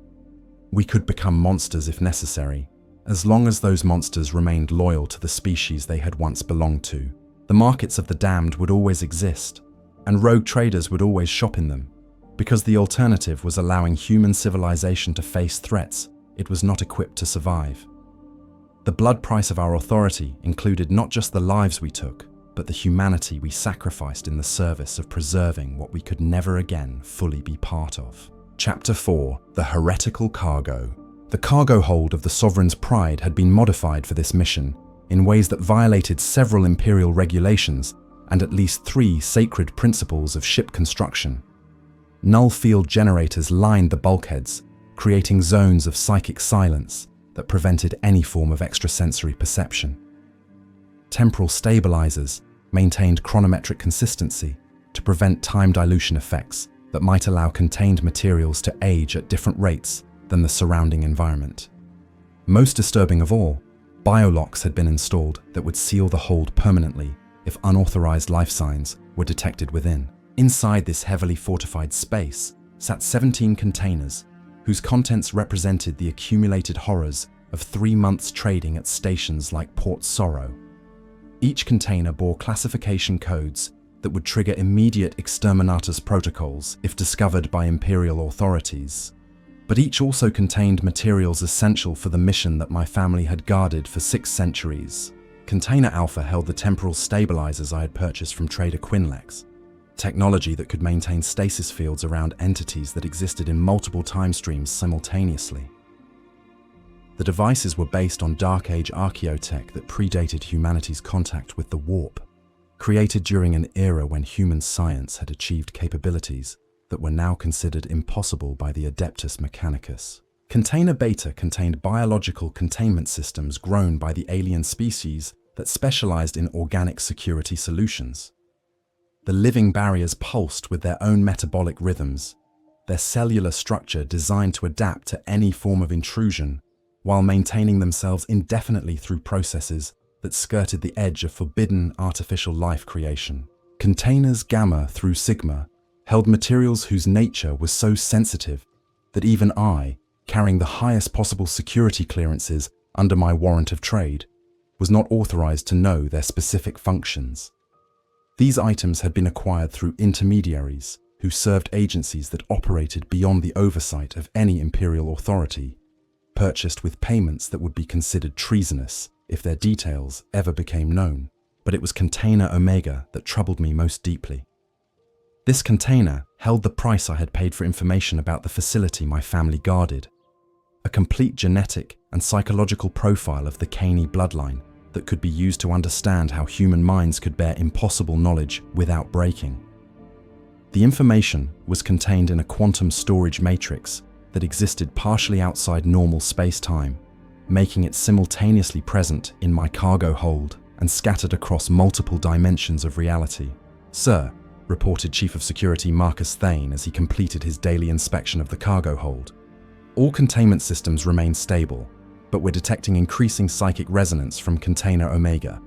We could become monsters if necessary, as long as those monsters remained loyal to the species they had once belonged to. The markets of the damned would always exist, and rogue traders would always shop in them, because the alternative was allowing human civilization to face threats it was not equipped to survive. The blood price of our authority included not just the lives we took, but the humanity we sacrificed in the service of preserving what we could never again fully be part of. Chapter 4: The Heretical Cargo. The cargo hold of the Sovereign's Pride had been modified for this mission in ways that violated several imperial regulations and at least 3 sacred principles of ship construction. Null field generators lined the bulkheads, creating zones of psychic silence that prevented any form of extrasensory perception. Temporal stabilizers maintained chronometric consistency to prevent time dilution effects that might allow contained materials to age at different rates than the surrounding environment. Most disturbing of all, biolocks had been installed that would seal the hold permanently if unauthorized life signs were detected within. Inside this heavily fortified space sat 17 containers, whose contents represented the accumulated horrors of 3 months trading at stations like Port Sorrow. Each container bore classification codes that would trigger immediate exterminatus protocols if discovered by Imperial authorities. But each also contained materials essential for the mission that my family had guarded for 6 centuries. Container Alpha held the temporal stabilizers I had purchased from trader Quinlex, technology that could maintain stasis fields around entities that existed in multiple time streams simultaneously. The devices were based on Dark Age archaeotech that predated humanity's contact with the warp, created during an era when human science had achieved capabilities that were now considered impossible by the Adeptus Mechanicus. Container Beta contained biological containment systems grown by the alien species that specialized in organic security solutions. The living barriers pulsed with their own metabolic rhythms, their cellular structure designed to adapt to any form of intrusion, while maintaining themselves indefinitely through processes that skirted the edge of forbidden artificial life creation. Containers Gamma through Sigma held materials whose nature was so sensitive that even I, carrying the highest possible security clearances under my Warrant of Trade, was not authorized to know their specific functions. These items had been acquired through intermediaries who served agencies that operated beyond the oversight of any imperial authority, purchased with payments that would be considered treasonous if their details ever became known. But it was Container Omega that troubled me most deeply. This container held the price I had paid for information about the facility my family guarded, a complete genetic and psychological profile of the Kaine bloodline that could be used to understand how human minds could bear impossible knowledge without breaking. The information was contained in a quantum storage matrix that existed partially outside normal space-time, making it simultaneously present in my cargo hold and scattered across multiple dimensions of reality. "Sir," reported Chief of Security Marcus Thane as he completed his daily inspection of the cargo hold, "all containment systems remain stable, but we're detecting increasing psychic resonance from Container Omega.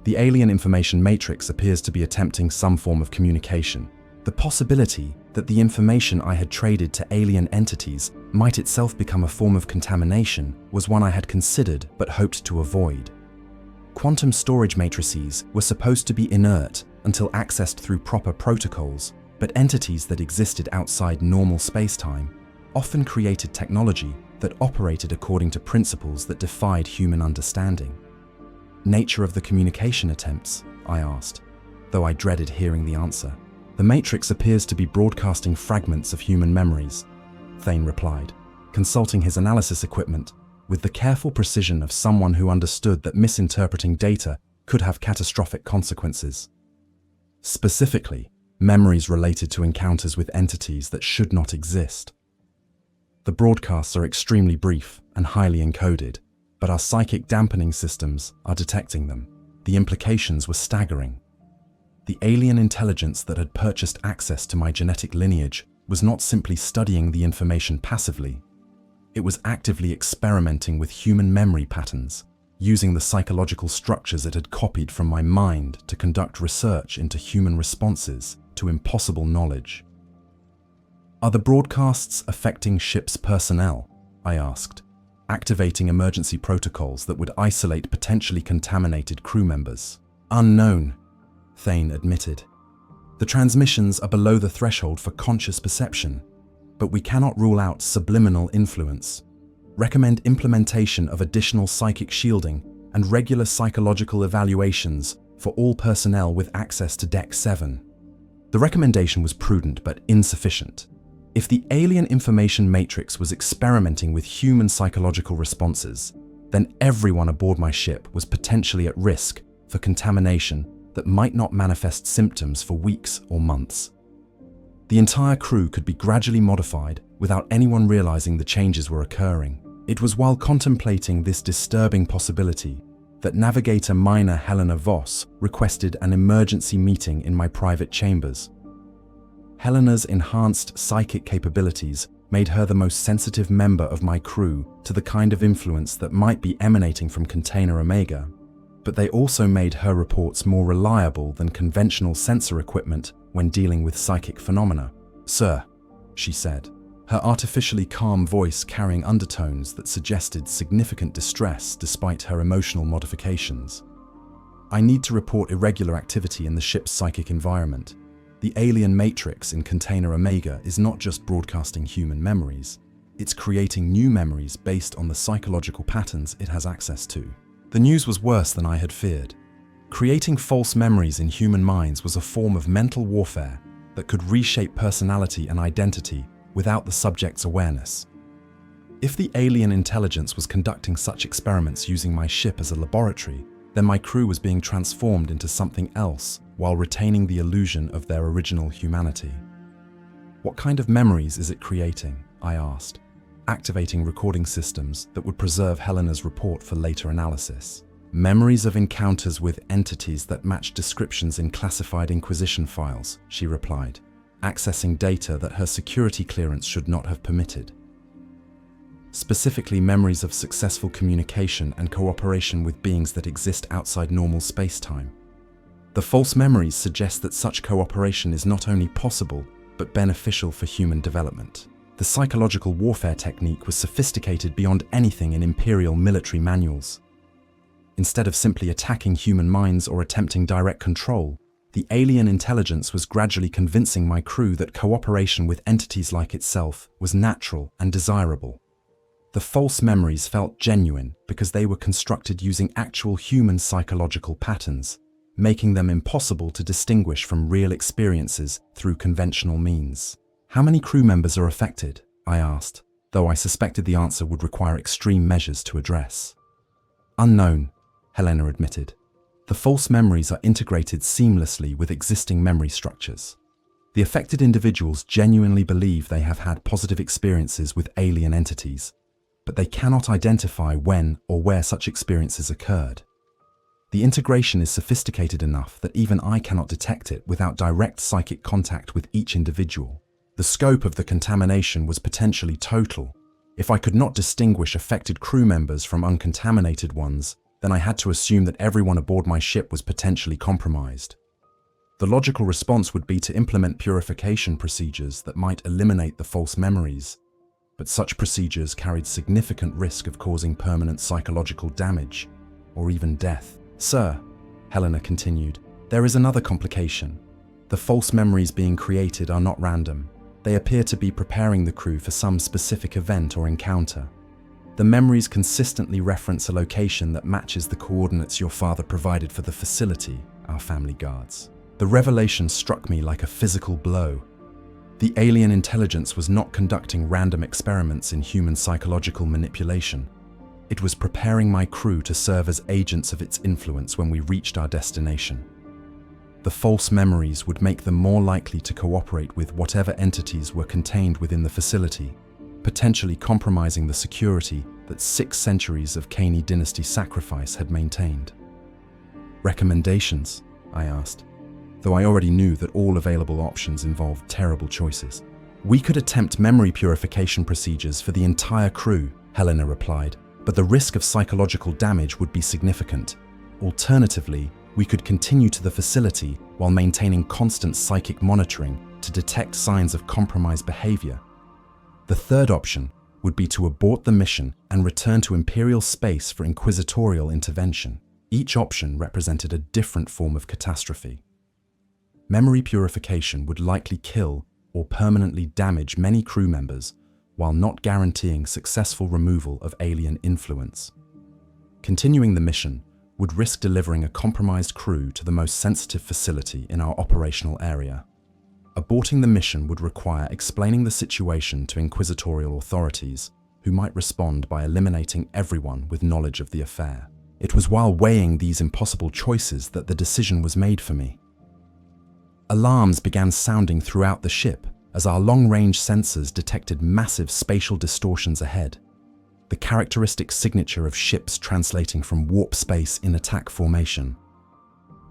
The alien information matrix appears to be attempting some form of communication. The possibility that the information I had traded to alien entities might itself become a form of contamination was one I had considered but hoped to avoid. Quantum storage matrices were supposed to be inert until accessed through proper protocols, but entities that existed outside normal space-time often created technology that operated according to principles that defied human understanding." "Nature of the communication attempts?" I asked, though I dreaded hearing the answer. "The matrix appears to be broadcasting fragments of human memories," Thane replied, consulting his analysis equipment with the careful precision of someone who understood that misinterpreting data could have catastrophic consequences. Specifically, memories related to encounters with entities that should not exist. "The broadcasts are extremely brief and highly encoded, but our psychic dampening systems are detecting them." The implications were staggering. The alien intelligence that had purchased access to my genetic lineage was not simply studying the information passively. It was actively experimenting with human memory patterns, using the psychological structures it had copied from my mind to conduct research into human responses to impossible knowledge. "Are the broadcasts affecting ship's personnel?" I asked, activating emergency protocols that would isolate potentially contaminated crew members. "Unknown," Thane admitted. "The transmissions are below the threshold for conscious perception, but we cannot rule out subliminal influence. Recommend implementation of additional psychic shielding and regular psychological evaluations for all personnel with access to Deck 7. The recommendation was prudent but insufficient. If the alien information matrix was experimenting with human psychological responses, then everyone aboard my ship was potentially at risk for contamination that might not manifest symptoms for weeks or months. The entire crew could be gradually modified without anyone realizing the changes were occurring. It was while contemplating this disturbing possibility that Navigator Minor Helena Voss requested an emergency meeting in my private chambers. Helena's enhanced psychic capabilities made her the most sensitive member of my crew to the kind of influence that might be emanating from Container Omega, but they also made her reports more reliable than conventional sensor equipment when dealing with psychic phenomena. "Sir," she said, her artificially calm voice carrying undertones that suggested significant distress despite her emotional modifications, "I need to report irregular activity in the ship's psychic environment. The alien matrix in Container Omega is not just broadcasting human memories, it's creating new memories based on the psychological patterns it has access to." The news was worse than I had feared. Creating false memories in human minds was a form of mental warfare that could reshape personality and identity without the subject's awareness. If the alien intelligence was conducting such experiments using my ship as a laboratory, then my crew was being transformed into something else while retaining the illusion of their original humanity. "What kind of memories is it creating?" I asked, activating recording systems that would preserve Helena's report for later analysis. "Memories of encounters with entities that match descriptions in classified Inquisition files," she replied, accessing data that her security clearance should not have permitted. "Specifically memories of successful communication and cooperation with beings that exist outside normal space-time. The false memories suggest that such cooperation is not only possible, but beneficial for human development. The psychological warfare technique was sophisticated beyond anything in Imperial military manuals. Instead of simply attacking human minds or attempting direct control, the alien intelligence was gradually convincing my crew that cooperation with entities like itself was natural and desirable. The false memories felt genuine because they were constructed using actual human psychological patterns, making them impossible to distinguish from real experiences through conventional means. "How many crew members are affected?" I asked, though I suspected the answer would require extreme measures to address. "Unknown," Helena admitted. "The false memories are integrated seamlessly with existing memory structures. The affected individuals genuinely believe they have had positive experiences with alien entities, but they cannot identify when or where such experiences occurred. The integration is sophisticated enough that even I cannot detect it without direct psychic contact with each individual. The scope of the contamination was potentially total. If I could not distinguish affected crew members from uncontaminated ones, then I had to assume that everyone aboard my ship was potentially compromised. The logical response would be to implement purification procedures that might eliminate the false memories, but such procedures carried significant risk of causing permanent psychological damage, or even death. Sir, Helena continued, there is another complication. The false memories being created are not random. They appear to be preparing the crew for some specific event or encounter. The memories consistently reference a location that matches the coordinates your father provided for the facility our family guards. The revelation struck me like a physical blow. The alien intelligence was not conducting random experiments in human psychological manipulation. It was preparing my crew to serve as agents of its influence when we reached our destination. The false memories would make them more likely to cooperate with whatever entities were contained within the facility, potentially compromising the security that 6 centuries of Kaine dynasty sacrifice had maintained. Recommendations? I asked, though I already knew that all available options involved terrible choices. We could attempt memory purification procedures for the entire crew, Helena replied, but the risk of psychological damage would be significant. Alternatively, we could continue to the facility while maintaining constant psychic monitoring to detect signs of compromised behavior. The third option would be to abort the mission and return to Imperial space for inquisitorial intervention. Each option represented a different form of catastrophe. Memory purification would likely kill or permanently damage many crew members, while not guaranteeing successful removal of alien influence. Continuing the mission would risk delivering a compromised crew to the most sensitive facility in our operational area. Aborting the mission would require explaining the situation to inquisitorial authorities, who might respond by eliminating everyone with knowledge of the affair. It was while weighing these impossible choices that the decision was made for me. Alarms began sounding throughout the ship as our long-range sensors detected massive spatial distortions ahead, the characteristic signature of ships translating from warp space in attack formation.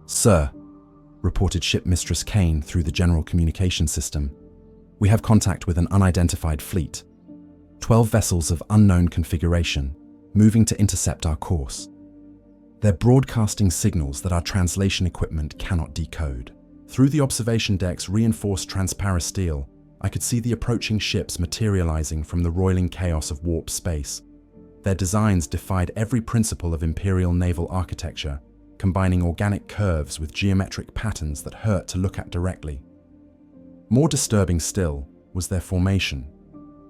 Sir, reported Ship Mistress Kaine through the general communication system, we have contact with an unidentified fleet, 12 vessels of unknown configuration, moving to intercept our course. They're broadcasting signals that our translation equipment cannot decode. Through the observation deck's reinforced transparent steel, I could see the approaching ships materializing from the roiling chaos of warp space. Their designs defied every principle of Imperial naval architecture, combining organic curves with geometric patterns that hurt to look at directly. More disturbing still was their formation,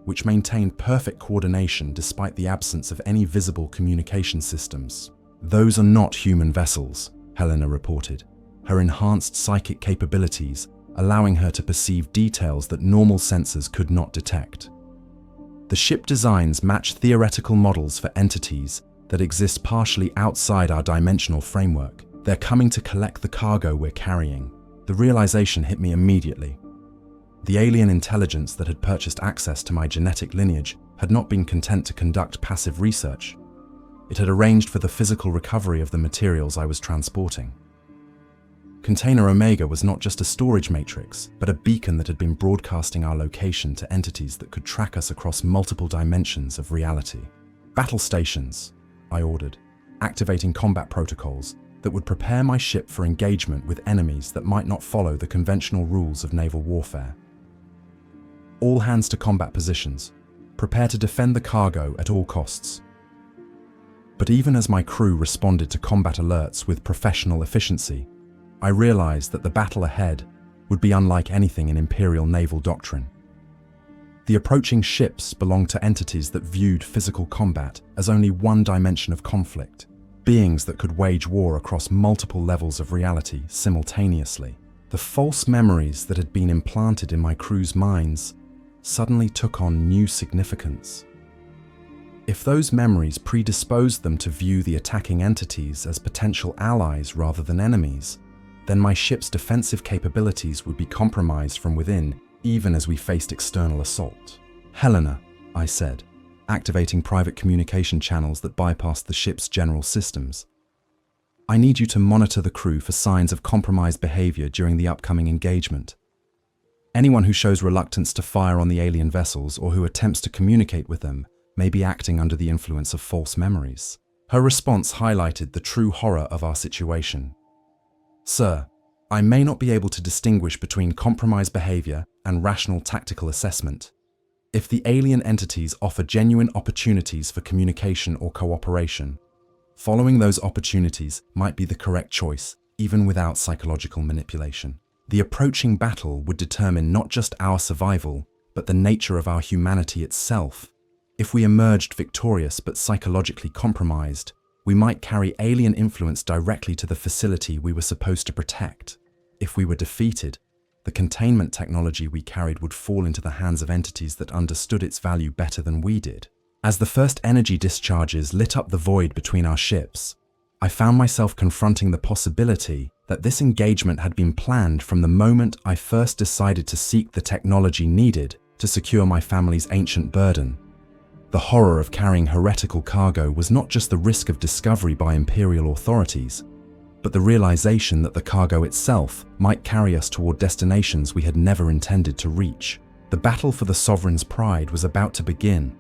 which maintained perfect coordination despite the absence of any visible communication systems. Those are not human vessels, Helena reported, her enhanced psychic capabilities allowing her to perceive details that normal sensors could not detect. The ship designs match theoretical models for entities that exist partially outside our dimensional framework. They're coming to collect the cargo we're carrying. The realization hit me immediately. The alien intelligence that had purchased access to my genetic lineage had not been content to conduct passive research. It had arranged for the physical recovery of the materials I was transporting. Container Omega was not just a storage matrix, but a beacon that had been broadcasting our location to entities that could track us across multiple dimensions of reality. Battle stations, I ordered, activating combat protocols that would prepare my ship for engagement with enemies that might not follow the conventional rules of naval warfare. All hands to combat positions. Prepare to defend the cargo at all costs. But even as my crew responded to combat alerts with professional efficiency, I realized that the battle ahead would be unlike anything in Imperial naval doctrine. The approaching ships belonged to entities that viewed physical combat as only one dimension of conflict, beings that could wage war across multiple levels of reality simultaneously. The false memories that had been implanted in my crew's minds suddenly took on new significance. If those memories predisposed them to view the attacking entities as potential allies rather than enemies, then my ship's defensive capabilities would be compromised from within, even as we faced external assault. "Helena," I said, activating private communication channels that bypassed the ship's general systems. "I need you to monitor the crew for signs of compromised behavior during the upcoming engagement. Anyone who shows reluctance to fire on the alien vessels or who attempts to communicate with them may be acting under the influence of false memories." Her response highlighted the true horror of our situation. "Sir, I may not be able to distinguish between compromised behavior and rational tactical assessment. If the alien entities offer genuine opportunities for communication or cooperation, following those opportunities might be the correct choice, even without psychological manipulation. The approaching battle would determine not just our survival, but the nature of our humanity itself. If we emerged victorious but psychologically compromised, we might carry alien influence directly to the facility we were supposed to protect. If we were defeated, the containment technology we carried would fall into the hands of entities that understood its value better than we did." As the first energy discharges lit up the void between our ships, I found myself confronting the possibility that this engagement had been planned from the moment I first decided to seek the technology needed to secure my family's ancient burden. The horror of carrying heretical cargo was not just the risk of discovery by Imperial authorities, but the realization that the cargo itself might carry us toward destinations we had never intended to reach. The battle for the Sovereign's pride was about to begin,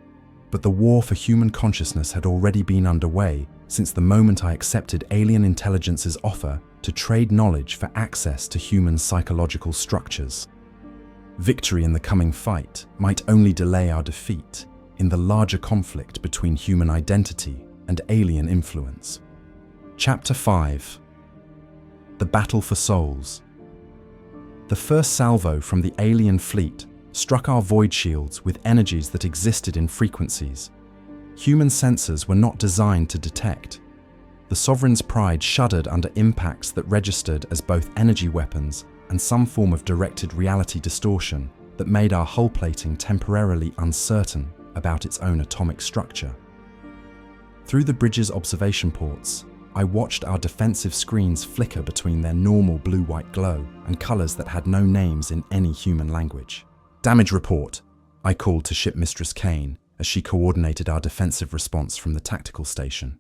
but the war for human consciousness had already been underway since the moment I accepted alien intelligence's offer to trade knowledge for access to human psychological structures. Victory in the coming fight might only delay our defeat in the larger conflict between human identity and alien influence. Chapter 5. The Battle for Souls. The first salvo from the alien fleet struck our void shields with energies that existed in frequencies human sensors were not designed to detect. The Sovereign's pride shuddered under impacts that registered as both energy weapons and some form of directed reality distortion that made our hull plating temporarily uncertain about its own atomic structure. Through the bridge's observation ports, I watched our defensive screens flicker between their normal blue-white glow and colors that had no names in any human language. "Damage report," I called to Ship Mistress Kaine as she coordinated our defensive response from the tactical station.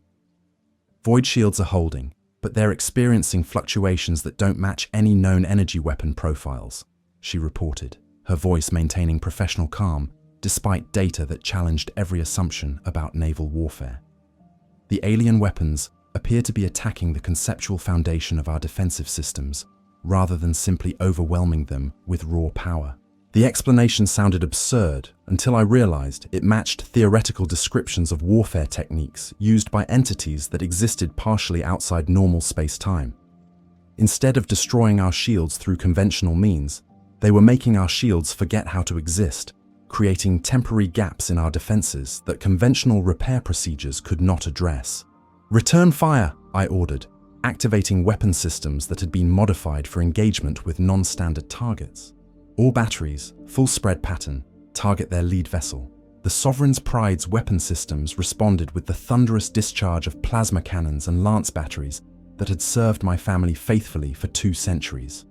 "Void shields are holding, but they're experiencing fluctuations that don't match any known energy weapon profiles," she reported, her voice maintaining professional calm despite data that challenged every assumption about naval warfare. "The alien weapons appear to be attacking the conceptual foundation of our defensive systems, rather than simply overwhelming them with raw power." The explanation sounded absurd until I realized it matched theoretical descriptions of warfare techniques used by entities that existed partially outside normal space-time. Instead of destroying our shields through conventional means, they were making our shields forget how to exist, creating temporary gaps in our defenses that conventional repair procedures could not address. "Return fire," I ordered, activating weapon systems that had been modified for engagement with non-standard targets. All batteries, full spread pattern, target their lead vessel. The Sovereign's Pride's weapon systems responded with the thunderous discharge of plasma cannons and lance batteries that had served my family faithfully for 2 centuries.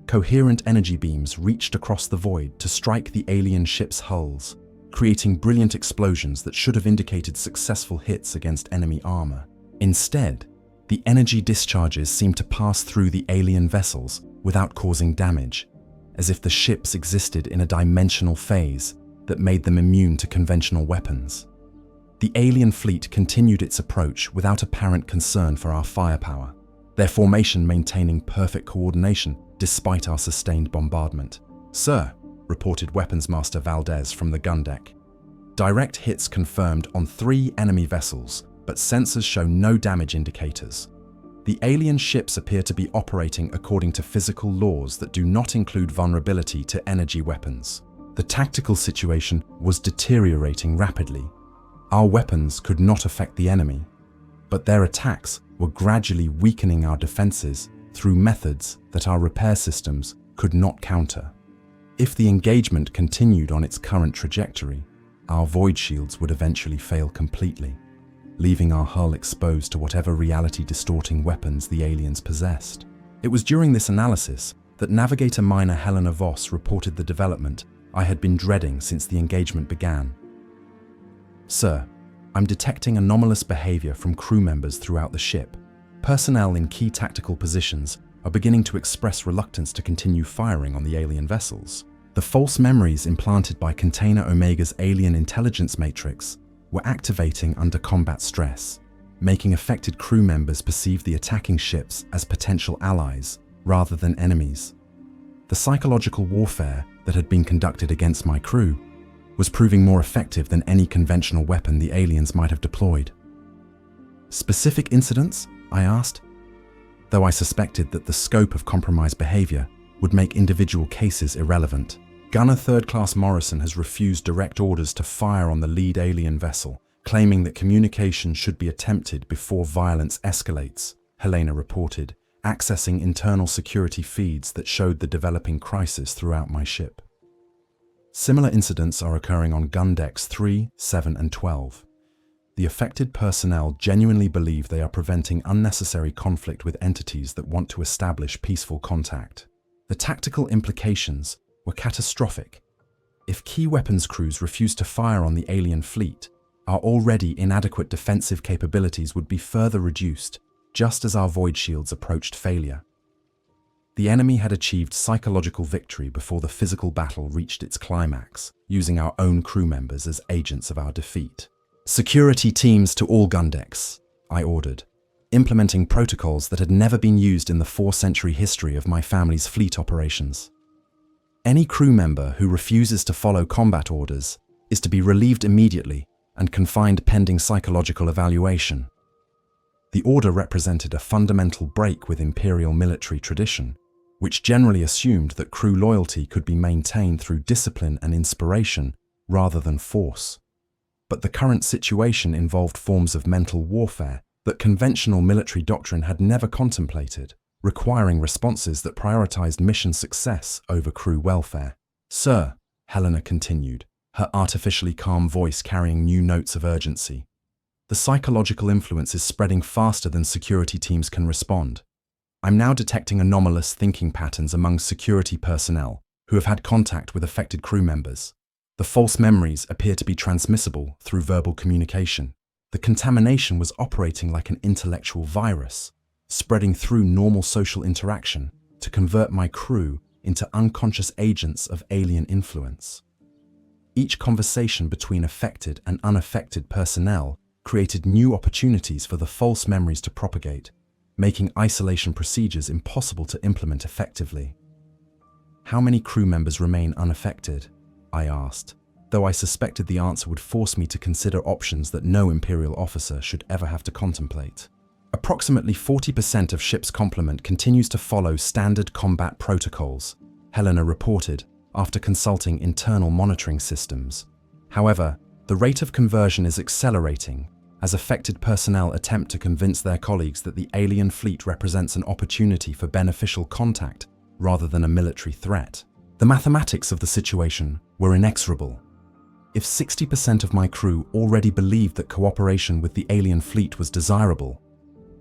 Coherent energy beams reached across the void to strike the alien ship's hulls, creating brilliant explosions that should have indicated successful hits against enemy armor. Instead, the energy discharges seemed to pass through the alien vessels without causing damage, as if the ships existed in a dimensional phase that made them immune to conventional weapons. The alien fleet continued its approach without apparent concern for our firepower, their formation maintaining perfect coordination despite our sustained bombardment. "Sir," reported Weapons Master Valdez from the gun deck. "Direct hits confirmed on 3 enemy vessels, but sensors show no damage indicators. The alien ships appear to be operating according to physical laws that do not include vulnerability to energy weapons." The tactical situation was deteriorating rapidly. Our weapons could not affect the enemy, but their attacks were gradually weakening our defenses through methods that our repair systems could not counter. If the engagement continued on its current trajectory, our void shields would eventually fail completely, leaving our hull exposed to whatever reality-distorting weapons the aliens possessed. It was during this analysis that Navigator Minor Helena Voss reported the development I had been dreading since the engagement began. "Sir, I'm detecting anomalous behavior from crew members throughout the ship. Personnel in key tactical positions are beginning to express reluctance to continue firing on the alien vessels. The false memories implanted by Container Omega's alien intelligence matrix were activating under combat stress, making affected crew members perceive the attacking ships as potential allies rather than enemies. The psychological warfare that had been conducted against my crew was proving more effective than any conventional weapon the aliens might have deployed." "Specific incidents?" I asked, though I suspected that the scope of compromised behavior would make individual cases irrelevant. "Gunner Third Class Morrison has refused direct orders to fire on the lead alien vessel, claiming that communication should be attempted before violence escalates," Helena reported, accessing internal security feeds that showed the developing crisis throughout my ship. Similar incidents are occurring on gun decks 3, 7, and 12. The affected personnel genuinely believe they are preventing unnecessary conflict with entities that want to establish peaceful contact. The tactical implications were catastrophic. If key weapons crews refuse to fire on the alien fleet, our already inadequate defensive capabilities would be further reduced, just as our void shields approached failure. The enemy had achieved psychological victory before the physical battle reached its climax, using our own crew members as agents of our defeat. "Security teams to all gun decks," I ordered, implementing protocols that had never been used in the 4-century history of my family's fleet operations. "Any crew member who refuses to follow combat orders is to be relieved immediately and confined pending psychological evaluation." The order represented a fundamental break with Imperial military tradition, which generally assumed that crew loyalty could be maintained through discipline and inspiration rather than force. But the current situation involved forms of mental warfare that conventional military doctrine had never contemplated, requiring responses that prioritized mission success over crew welfare. "Sir," Helena continued, her artificially calm voice carrying new notes of urgency, "the psychological influence is spreading faster than security teams can respond. I'm now detecting anomalous thinking patterns among security personnel who have had contact with affected crew members. The false memories appear to be transmissible through verbal communication. The contamination was operating like an intellectual virus, spreading through normal social interaction to convert my crew into unconscious agents of alien influence. Each conversation between affected and unaffected personnel created new opportunities for the false memories to propagate, making isolation procedures impossible to implement effectively." "How many crew members remain unaffected?" I asked, though I suspected the answer would force me to consider options that no Imperial officer should ever have to contemplate. "Approximately 40% of ship's complement continues to follow standard combat protocols," Helena reported after consulting internal monitoring systems. "However, the rate of conversion is accelerating as affected personnel attempt to convince their colleagues that the alien fleet represents an opportunity for beneficial contact rather than a military threat. The mathematics of the situation were inexorable. If 60% of my crew already believed that cooperation with the alien fleet was desirable,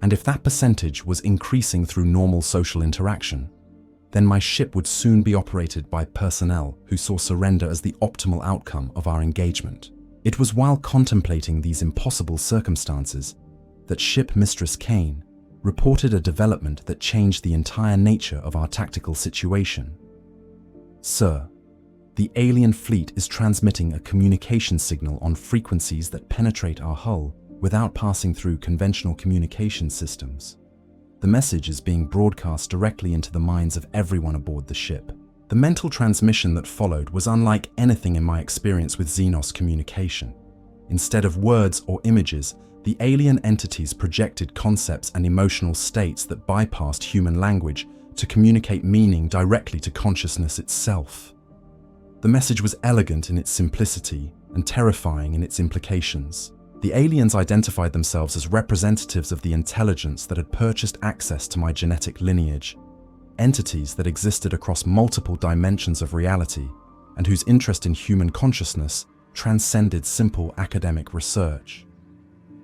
and if that percentage was increasing through normal social interaction, then my ship would soon be operated by personnel who saw surrender as the optimal outcome of our engagement. It was while contemplating these impossible circumstances that Ship Mistress Kaine reported a development that changed the entire nature of our tactical situation. "Sir, the alien fleet is transmitting a communication signal on frequencies that penetrate our hull without passing through conventional communication systems. The message is being broadcast directly into the minds of everyone aboard the ship. The mental transmission that followed was unlike anything in my experience with Xenos communication. Instead of words or images, the alien entities projected concepts and emotional states that bypassed human language to communicate meaning directly to consciousness itself. The message was elegant in its simplicity and terrifying in its implications. The aliens identified themselves as representatives of the intelligence that had purchased access to my genetic lineage, entities that existed across multiple dimensions of reality and whose interest in human consciousness transcended simple academic research.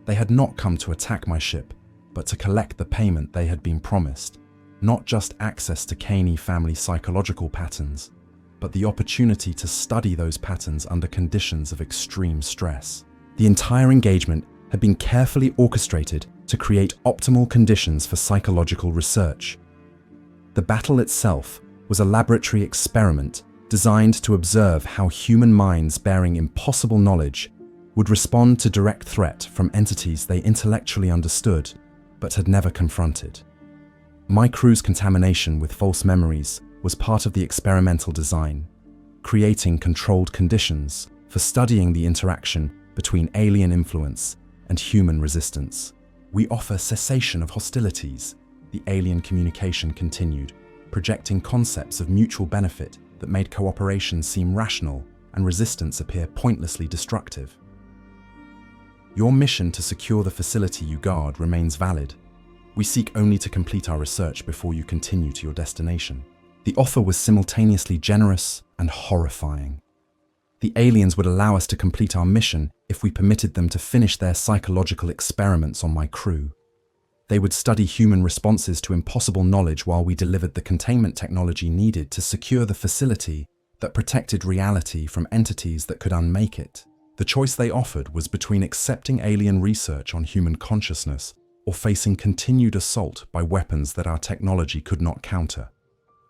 They had not come to attack my ship, but to collect the payment they had been promised. not just access to Kaine family psychological patterns, but the opportunity to study those patterns under conditions of extreme stress. The entire engagement had been carefully orchestrated to create optimal conditions for psychological research. The battle itself was a laboratory experiment designed to observe how human minds bearing impossible knowledge would respond to direct threat from entities they intellectually understood but had never confronted. My crew's contamination with false memories was part of the experimental design, creating controlled conditions for studying the interaction between alien influence and human resistance. "We offer cessation of hostilities," the alien communication continued, projecting concepts of mutual benefit that made cooperation seem rational and resistance appear pointlessly destructive. "Your mission to secure the facility you guard remains valid. We seek only to complete our research before you continue to your destination." The offer was simultaneously generous and horrifying. The aliens would allow us to complete our mission if we permitted them to finish their psychological experiments on my crew. They would study human responses to impossible knowledge while we delivered the containment technology needed to secure the facility that protected reality from entities that could unmake it. The choice they offered was between accepting alien research on human consciousness or facing continued assault by weapons that our technology could not counter.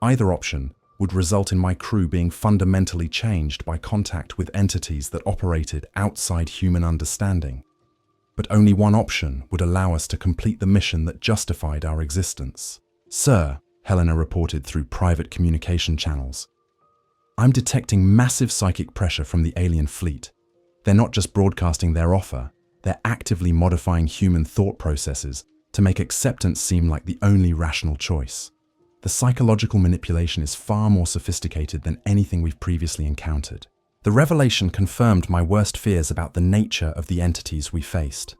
Either option would result in my crew being fundamentally changed by contact with entities that operated outside human understanding. But only one option would allow us to complete the mission that justified our existence. "Sir," Helena reported through private communication channels, "I'm detecting massive psychic pressure from the alien fleet. They're not just broadcasting their offer, they're actively modifying human thought processes to make acceptance seem like the only rational choice. The psychological manipulation is far more sophisticated than anything we've previously encountered." The revelation confirmed my worst fears about the nature of the entities we faced.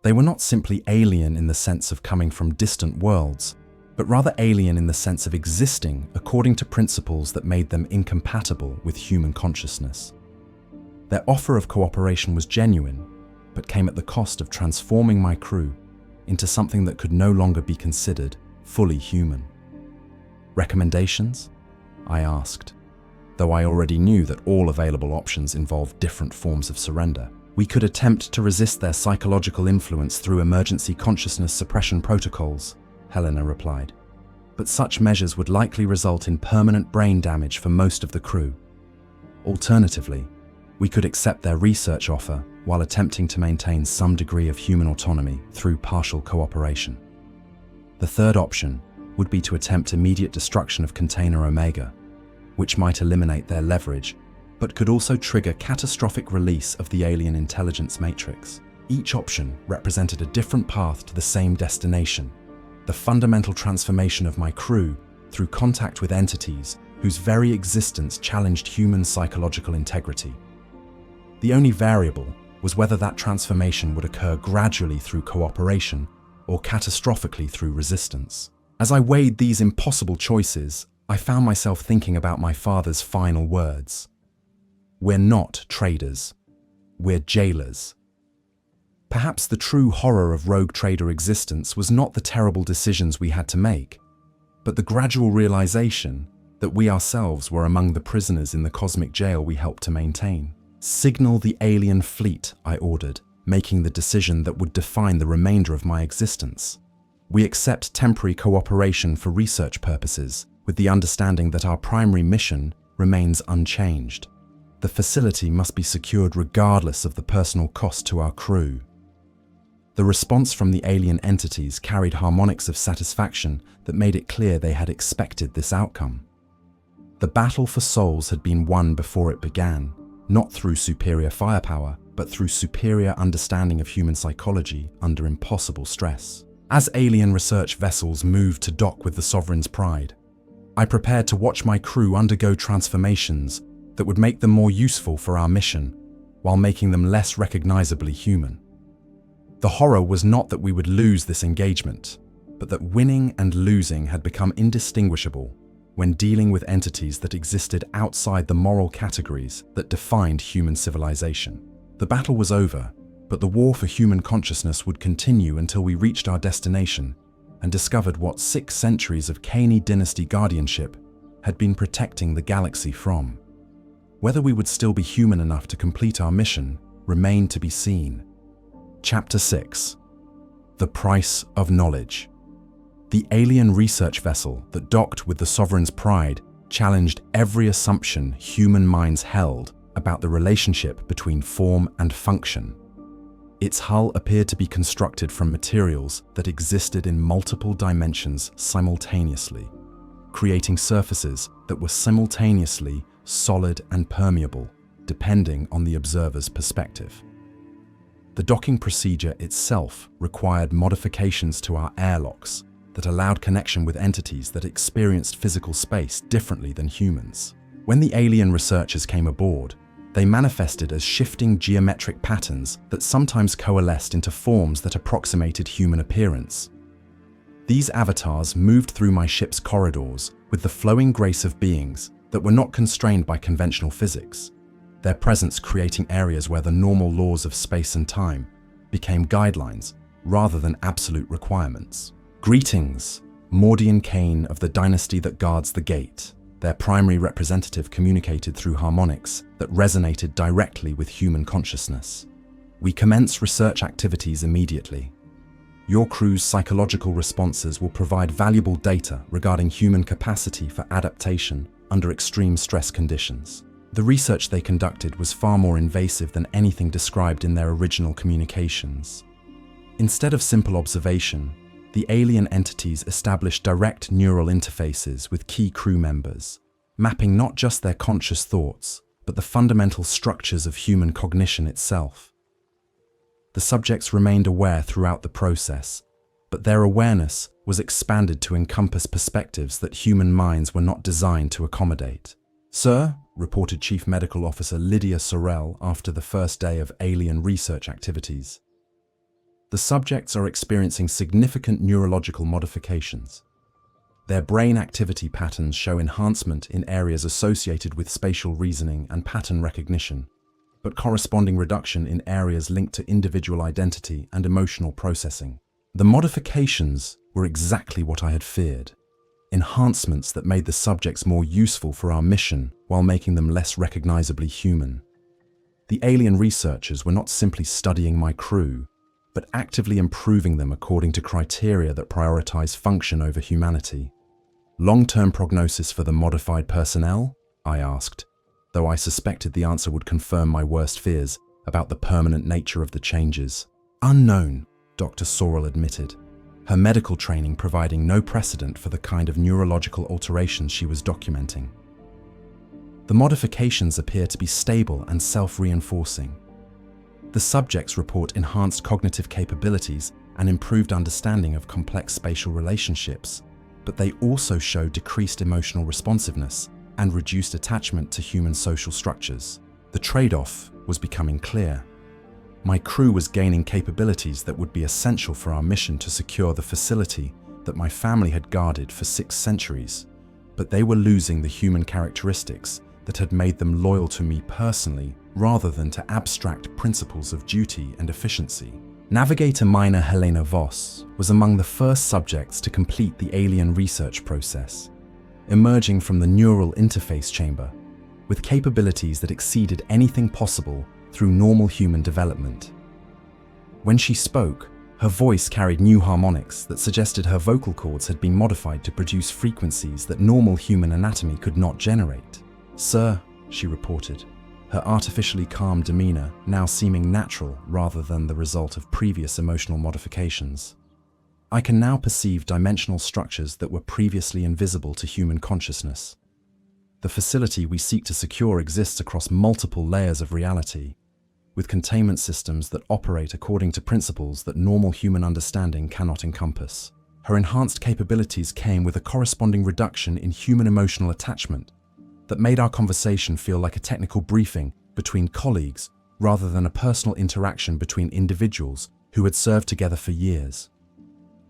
They were not simply alien in the sense of coming from distant worlds, but rather alien in the sense of existing according to principles that made them incompatible with human consciousness. Their offer of cooperation was genuine, but came at the cost of transforming my crew into something that could no longer be considered fully human. "Recommendations?" I asked, though I already knew that all available options involved different forms of surrender. "We could attempt to resist their psychological influence through emergency consciousness suppression protocols," Helena replied. "But such measures would likely result in permanent brain damage for most of the crew. Alternatively, we could accept their research offer while attempting to maintain some degree of human autonomy through partial cooperation. The third option would be to attempt immediate destruction of Container Omega, which might eliminate their leverage, but could also trigger catastrophic release of the alien intelligence matrix. Each option represented a different path to the same destination, the fundamental transformation of my crew through contact with entities whose very existence challenged human psychological integrity. The only variable was whether that transformation would occur gradually through cooperation or catastrophically through resistance. As I weighed these impossible choices, I found myself thinking about my father's final words. "We're not traders. We're jailers." Perhaps the true horror of rogue trader existence was not the terrible decisions we had to make, but the gradual realization that we ourselves were among the prisoners in the cosmic jail we helped to maintain. "Signal the alien fleet," I ordered, making the decision that would define the remainder of my existence. "We accept temporary cooperation for research purposes, with the understanding that our primary mission remains unchanged. The facility must be secured regardless of the personal cost to our crew." The response from the alien entities carried harmonics of satisfaction that made it clear they had expected this outcome. The battle for souls had been won before it began, not through superior firepower, but through superior understanding of human psychology under impossible stress. As alien research vessels moved to dock with the Sovereign's Pride, I prepared to watch my crew undergo transformations that would make them more useful for our mission, while making them less recognizably human. The horror was not that we would lose this engagement, but that winning and losing had become indistinguishable when dealing with entities that existed outside the moral categories that defined human civilization. The battle was over, but the war for human consciousness would continue until we reached our destination and discovered what 6 centuries of Kaine dynasty guardianship had been protecting the galaxy from. Whether we would still be human enough to complete our mission remained to be seen. Chapter 6. The Price of Knowledge. The alien research vessel that docked with the Sovereign's Pride challenged every assumption human minds held about the relationship between form and function. Its hull appeared to be constructed from materials that existed in multiple dimensions simultaneously, creating surfaces that were simultaneously solid and permeable, depending on the observer's perspective. The docking procedure itself required modifications to our airlocks that allowed connection with entities that experienced physical space differently than humans. When the alien researchers came aboard, they manifested as shifting geometric patterns that sometimes coalesced into forms that approximated human appearance. These avatars moved through my ship's corridors with the flowing grace of beings that were not constrained by conventional physics, their presence creating areas where the normal laws of space and time became guidelines rather than absolute requirements. Greetings, Mordian Kaine of the dynasty that guards the gate. Their primary representative communicated through harmonics that resonated directly with human consciousness. We commence research activities immediately. Your crew's psychological responses will provide valuable data regarding human capacity for adaptation under extreme stress conditions. The research they conducted was far more invasive than anything described in their original communications. Instead of simple observation, the alien entities established direct neural interfaces with key crew members, mapping not just their conscious thoughts, but the fundamental structures of human cognition itself. The subjects remained aware throughout the process, but their awareness was expanded to encompass perspectives that human minds were not designed to accommodate. "Sir," reported Chief Medical Officer Lydia Sorrell after the first day of alien research activities, "the subjects are experiencing significant neurological modifications. Their brain activity patterns show enhancement in areas associated with spatial reasoning and pattern recognition, but corresponding reduction in areas linked to individual identity and emotional processing." The modifications were exactly what I had feared. Enhancements that made the subjects more useful for our mission while making them less recognizably human. The alien researchers were not simply studying my crew, but actively improving them according to criteria that prioritize function over humanity. "Long-term prognosis for the modified personnel?" I asked, though I suspected the answer would confirm my worst fears about the permanent nature of the changes. "Unknown," Dr. Sorrell admitted, her medical training providing no precedent for the kind of neurological alterations she was documenting. "The modifications appear to be stable and self-reinforcing. The subjects report enhanced cognitive capabilities and improved understanding of complex spatial relationships, but they also show decreased emotional responsiveness and reduced attachment to human social structures." The trade-off was becoming clear. My crew was gaining capabilities that would be essential for our mission to secure the facility that my family had guarded for 6 centuries, but they were losing the human characteristics that had made them loyal to me personally rather than to abstract principles of duty and efficiency. Navigator Minor Helena Voss was among the first subjects to complete the alien research process, emerging from the neural interface chamber with capabilities that exceeded anything possible through normal human development. When she spoke, her voice carried new harmonics that suggested her vocal cords had been modified to produce frequencies that normal human anatomy could not generate. "Sir," she reported, her artificially calm demeanor now seeming natural rather than the result of previous emotional modifications, "I can now perceive dimensional structures that were previously invisible to human consciousness. The facility we seek to secure exists across multiple layers of reality, with containment systems that operate according to principles that normal human understanding cannot encompass." Her enhanced capabilities came with a corresponding reduction in human emotional attachment that made our conversation feel like a technical briefing between colleagues rather than a personal interaction between individuals who had served together for years.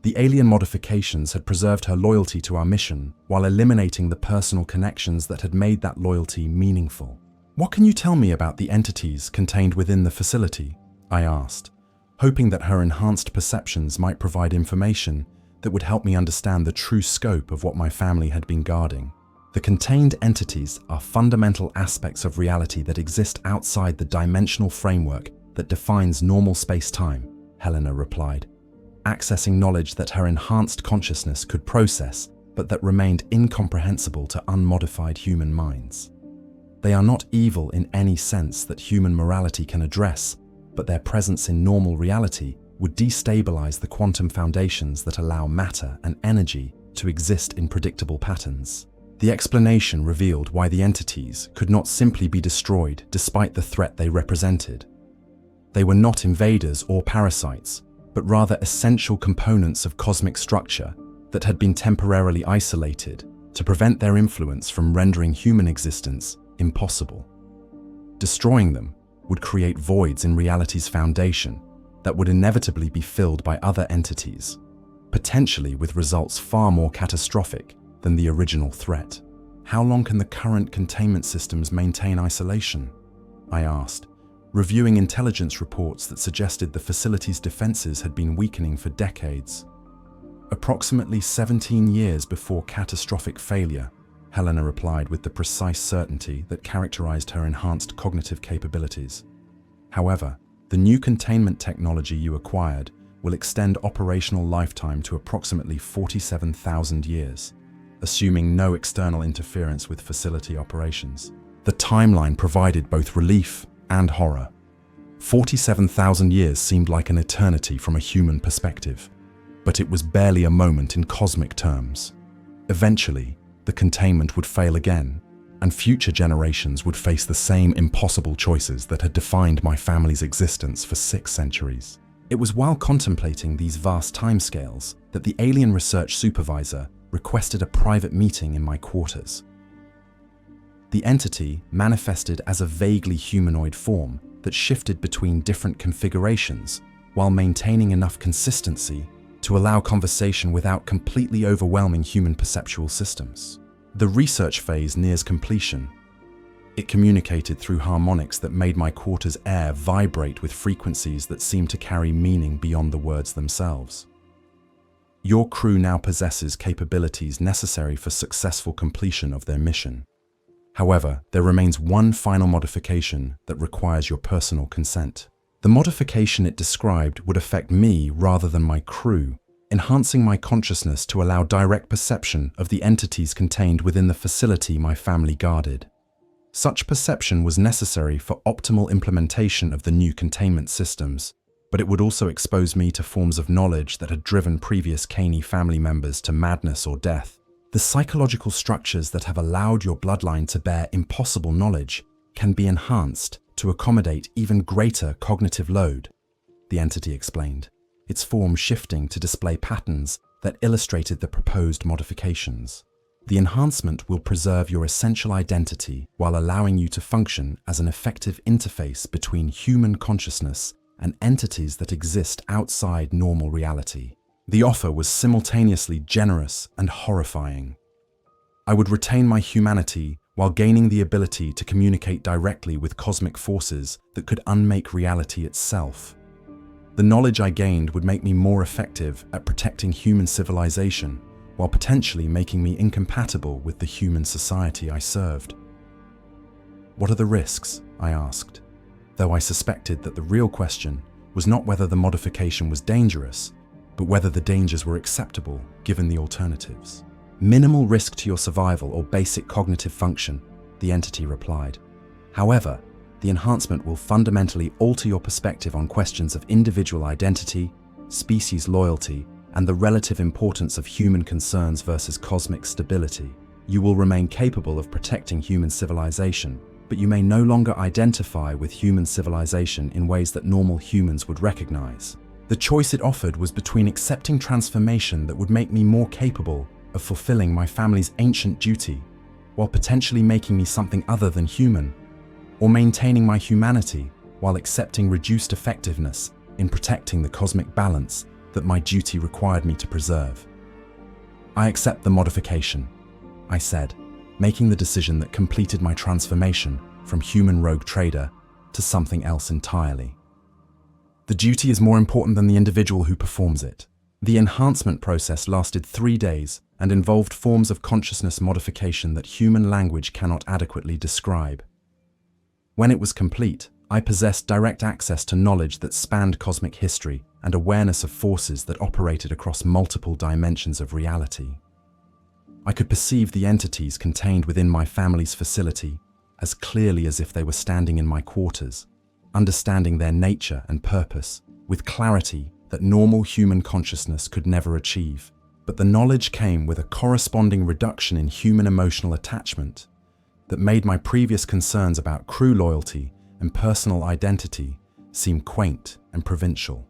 The alien modifications had preserved her loyalty to our mission while eliminating the personal connections that had made that loyalty meaningful. "What can you tell me about the entities contained within the facility?" I asked, hoping that her enhanced perceptions might provide information that would help me understand the true scope of what my family had been guarding. The contained entities are fundamental aspects of reality that exist outside the dimensional framework that defines normal space-time, Helena replied, accessing knowledge that her enhanced consciousness could process, but that remained incomprehensible to unmodified human minds. They are not evil in any sense that human morality can address, but their presence in normal reality would destabilize the quantum foundations that allow matter and energy to exist in predictable patterns. The explanation revealed why the entities could not simply be destroyed despite the threat they represented. They were not invaders or parasites, but rather essential components of cosmic structure that had been temporarily isolated to prevent their influence from rendering human existence impossible. Destroying them would create voids in reality's foundation that would inevitably be filled by other entities, potentially with results far more catastrophic than the original threat. How long can the current containment systems maintain isolation? I asked, reviewing intelligence reports that suggested the facility's defenses had been weakening for decades. Approximately 17 years before catastrophic failure, Helena replied with the precise certainty that characterized her enhanced cognitive capabilities. However, the new containment technology you acquired will extend operational lifetime to approximately 47,000 years, assuming no external interference with facility operations. The timeline provided both relief and horror. 47,000 years seemed like an eternity from a human perspective, but it was barely a moment in cosmic terms. Eventually, the containment would fail again, and future generations would face the same impossible choices that had defined my family's existence for 6 centuries. It was while contemplating these vast timescales that the alien research supervisor requested a private meeting in my quarters. The entity manifested as a vaguely humanoid form that shifted between different configurations while maintaining enough consistency to allow conversation without completely overwhelming human perceptual systems. The research phase nears completion. It communicated through harmonics that made my quarters' air vibrate with frequencies that seemed to carry meaning beyond the words themselves. Your crew now possesses capabilities necessary for successful completion of their mission. However, there remains one final modification that requires your personal consent. The modification it described would affect me rather than my crew, enhancing my consciousness to allow direct perception of the entities contained within the facility my family guarded. Such perception was necessary for optimal implementation of the new containment systems, but it would also expose me to forms of knowledge that had driven previous Kaine family members to madness or death. The psychological structures that have allowed your bloodline to bear impossible knowledge can be enhanced to accommodate even greater cognitive load, the entity explained, its form shifting to display patterns that illustrated the proposed modifications. The enhancement will preserve your essential identity while allowing you to function as an effective interface between human consciousness and entities that exist outside normal reality. The offer was simultaneously generous and horrifying. I would retain my humanity while gaining the ability to communicate directly with cosmic forces that could unmake reality itself. The knowledge I gained would make me more effective at protecting human civilization, while potentially making me incompatible with the human society I served. What are the risks? I asked, though I suspected that the real question was not whether the modification was dangerous, but whether the dangers were acceptable given the alternatives. Minimal risk to your survival or basic cognitive function, the entity replied. However, the enhancement will fundamentally alter your perspective on questions of individual identity, species loyalty, and the relative importance of human concerns versus cosmic stability. You will remain capable of protecting human civilization, but you may no longer identify with human civilization in ways that normal humans would recognize. The choice it offered was between accepting transformation that would make me more capable of fulfilling my family's ancient duty, while potentially making me something other than human, or maintaining my humanity while accepting reduced effectiveness in protecting the cosmic balance that my duty required me to preserve. I accept the modification, I said, making the decision that completed my transformation from human rogue trader to something else entirely. The duty is more important than the individual who performs it, The enhancement process lasted 3 days and involved forms of consciousness modification that human language cannot adequately describe. When it was complete, I possessed direct access to knowledge that spanned cosmic history and awareness of forces that operated across multiple dimensions of reality. I could perceive the entities contained within my family's facility as clearly as if they were standing in my quarters, understanding their nature and purpose with clarity that normal human consciousness could never achieve. But the knowledge came with a corresponding reduction in human emotional attachment that made my previous concerns about crew loyalty and personal identity seem quaint and provincial.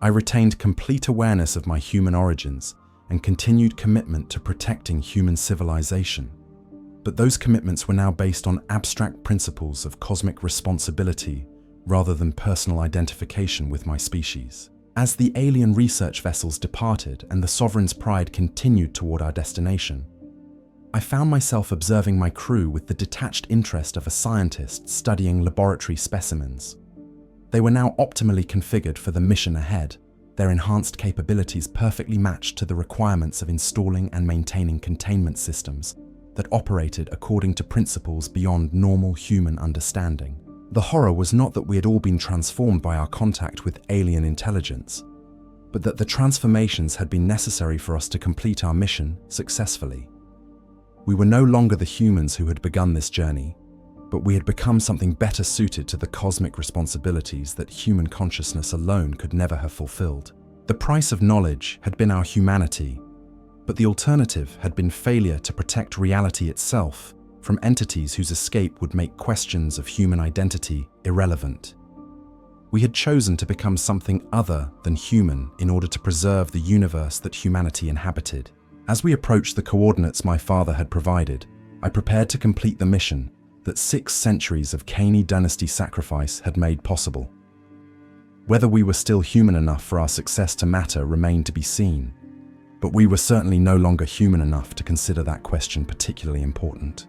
I retained complete awareness of my human origins and continued commitment to protecting human civilization. But those commitments were now based on abstract principles of cosmic responsibility rather than personal identification with my species. As the alien research vessels departed and the Sovereign's pride continued toward our destination, I found myself observing my crew with the detached interest of a scientist studying laboratory specimens. They were now optimally configured for the mission ahead, their enhanced capabilities perfectly matched to the requirements of installing and maintaining containment systems that operated according to principles beyond normal human understanding. The horror was not that we had all been transformed by our contact with alien intelligence, but that the transformations had been necessary for us to complete our mission successfully. We were no longer the humans who had begun this journey, but we had become something better suited to the cosmic responsibilities that human consciousness alone could never have fulfilled. The price of knowledge had been our humanity, but the alternative had been failure to protect reality itself from entities whose escape would make questions of human identity irrelevant. We had chosen to become something other than human in order to preserve the universe that humanity inhabited. As we approached the coordinates my father had provided, I prepared to complete the mission that 6 centuries of Kaine dynasty sacrifice had made possible. Whether we were still human enough for our success to matter remained to be seen, but we were certainly no longer human enough to consider that question particularly important.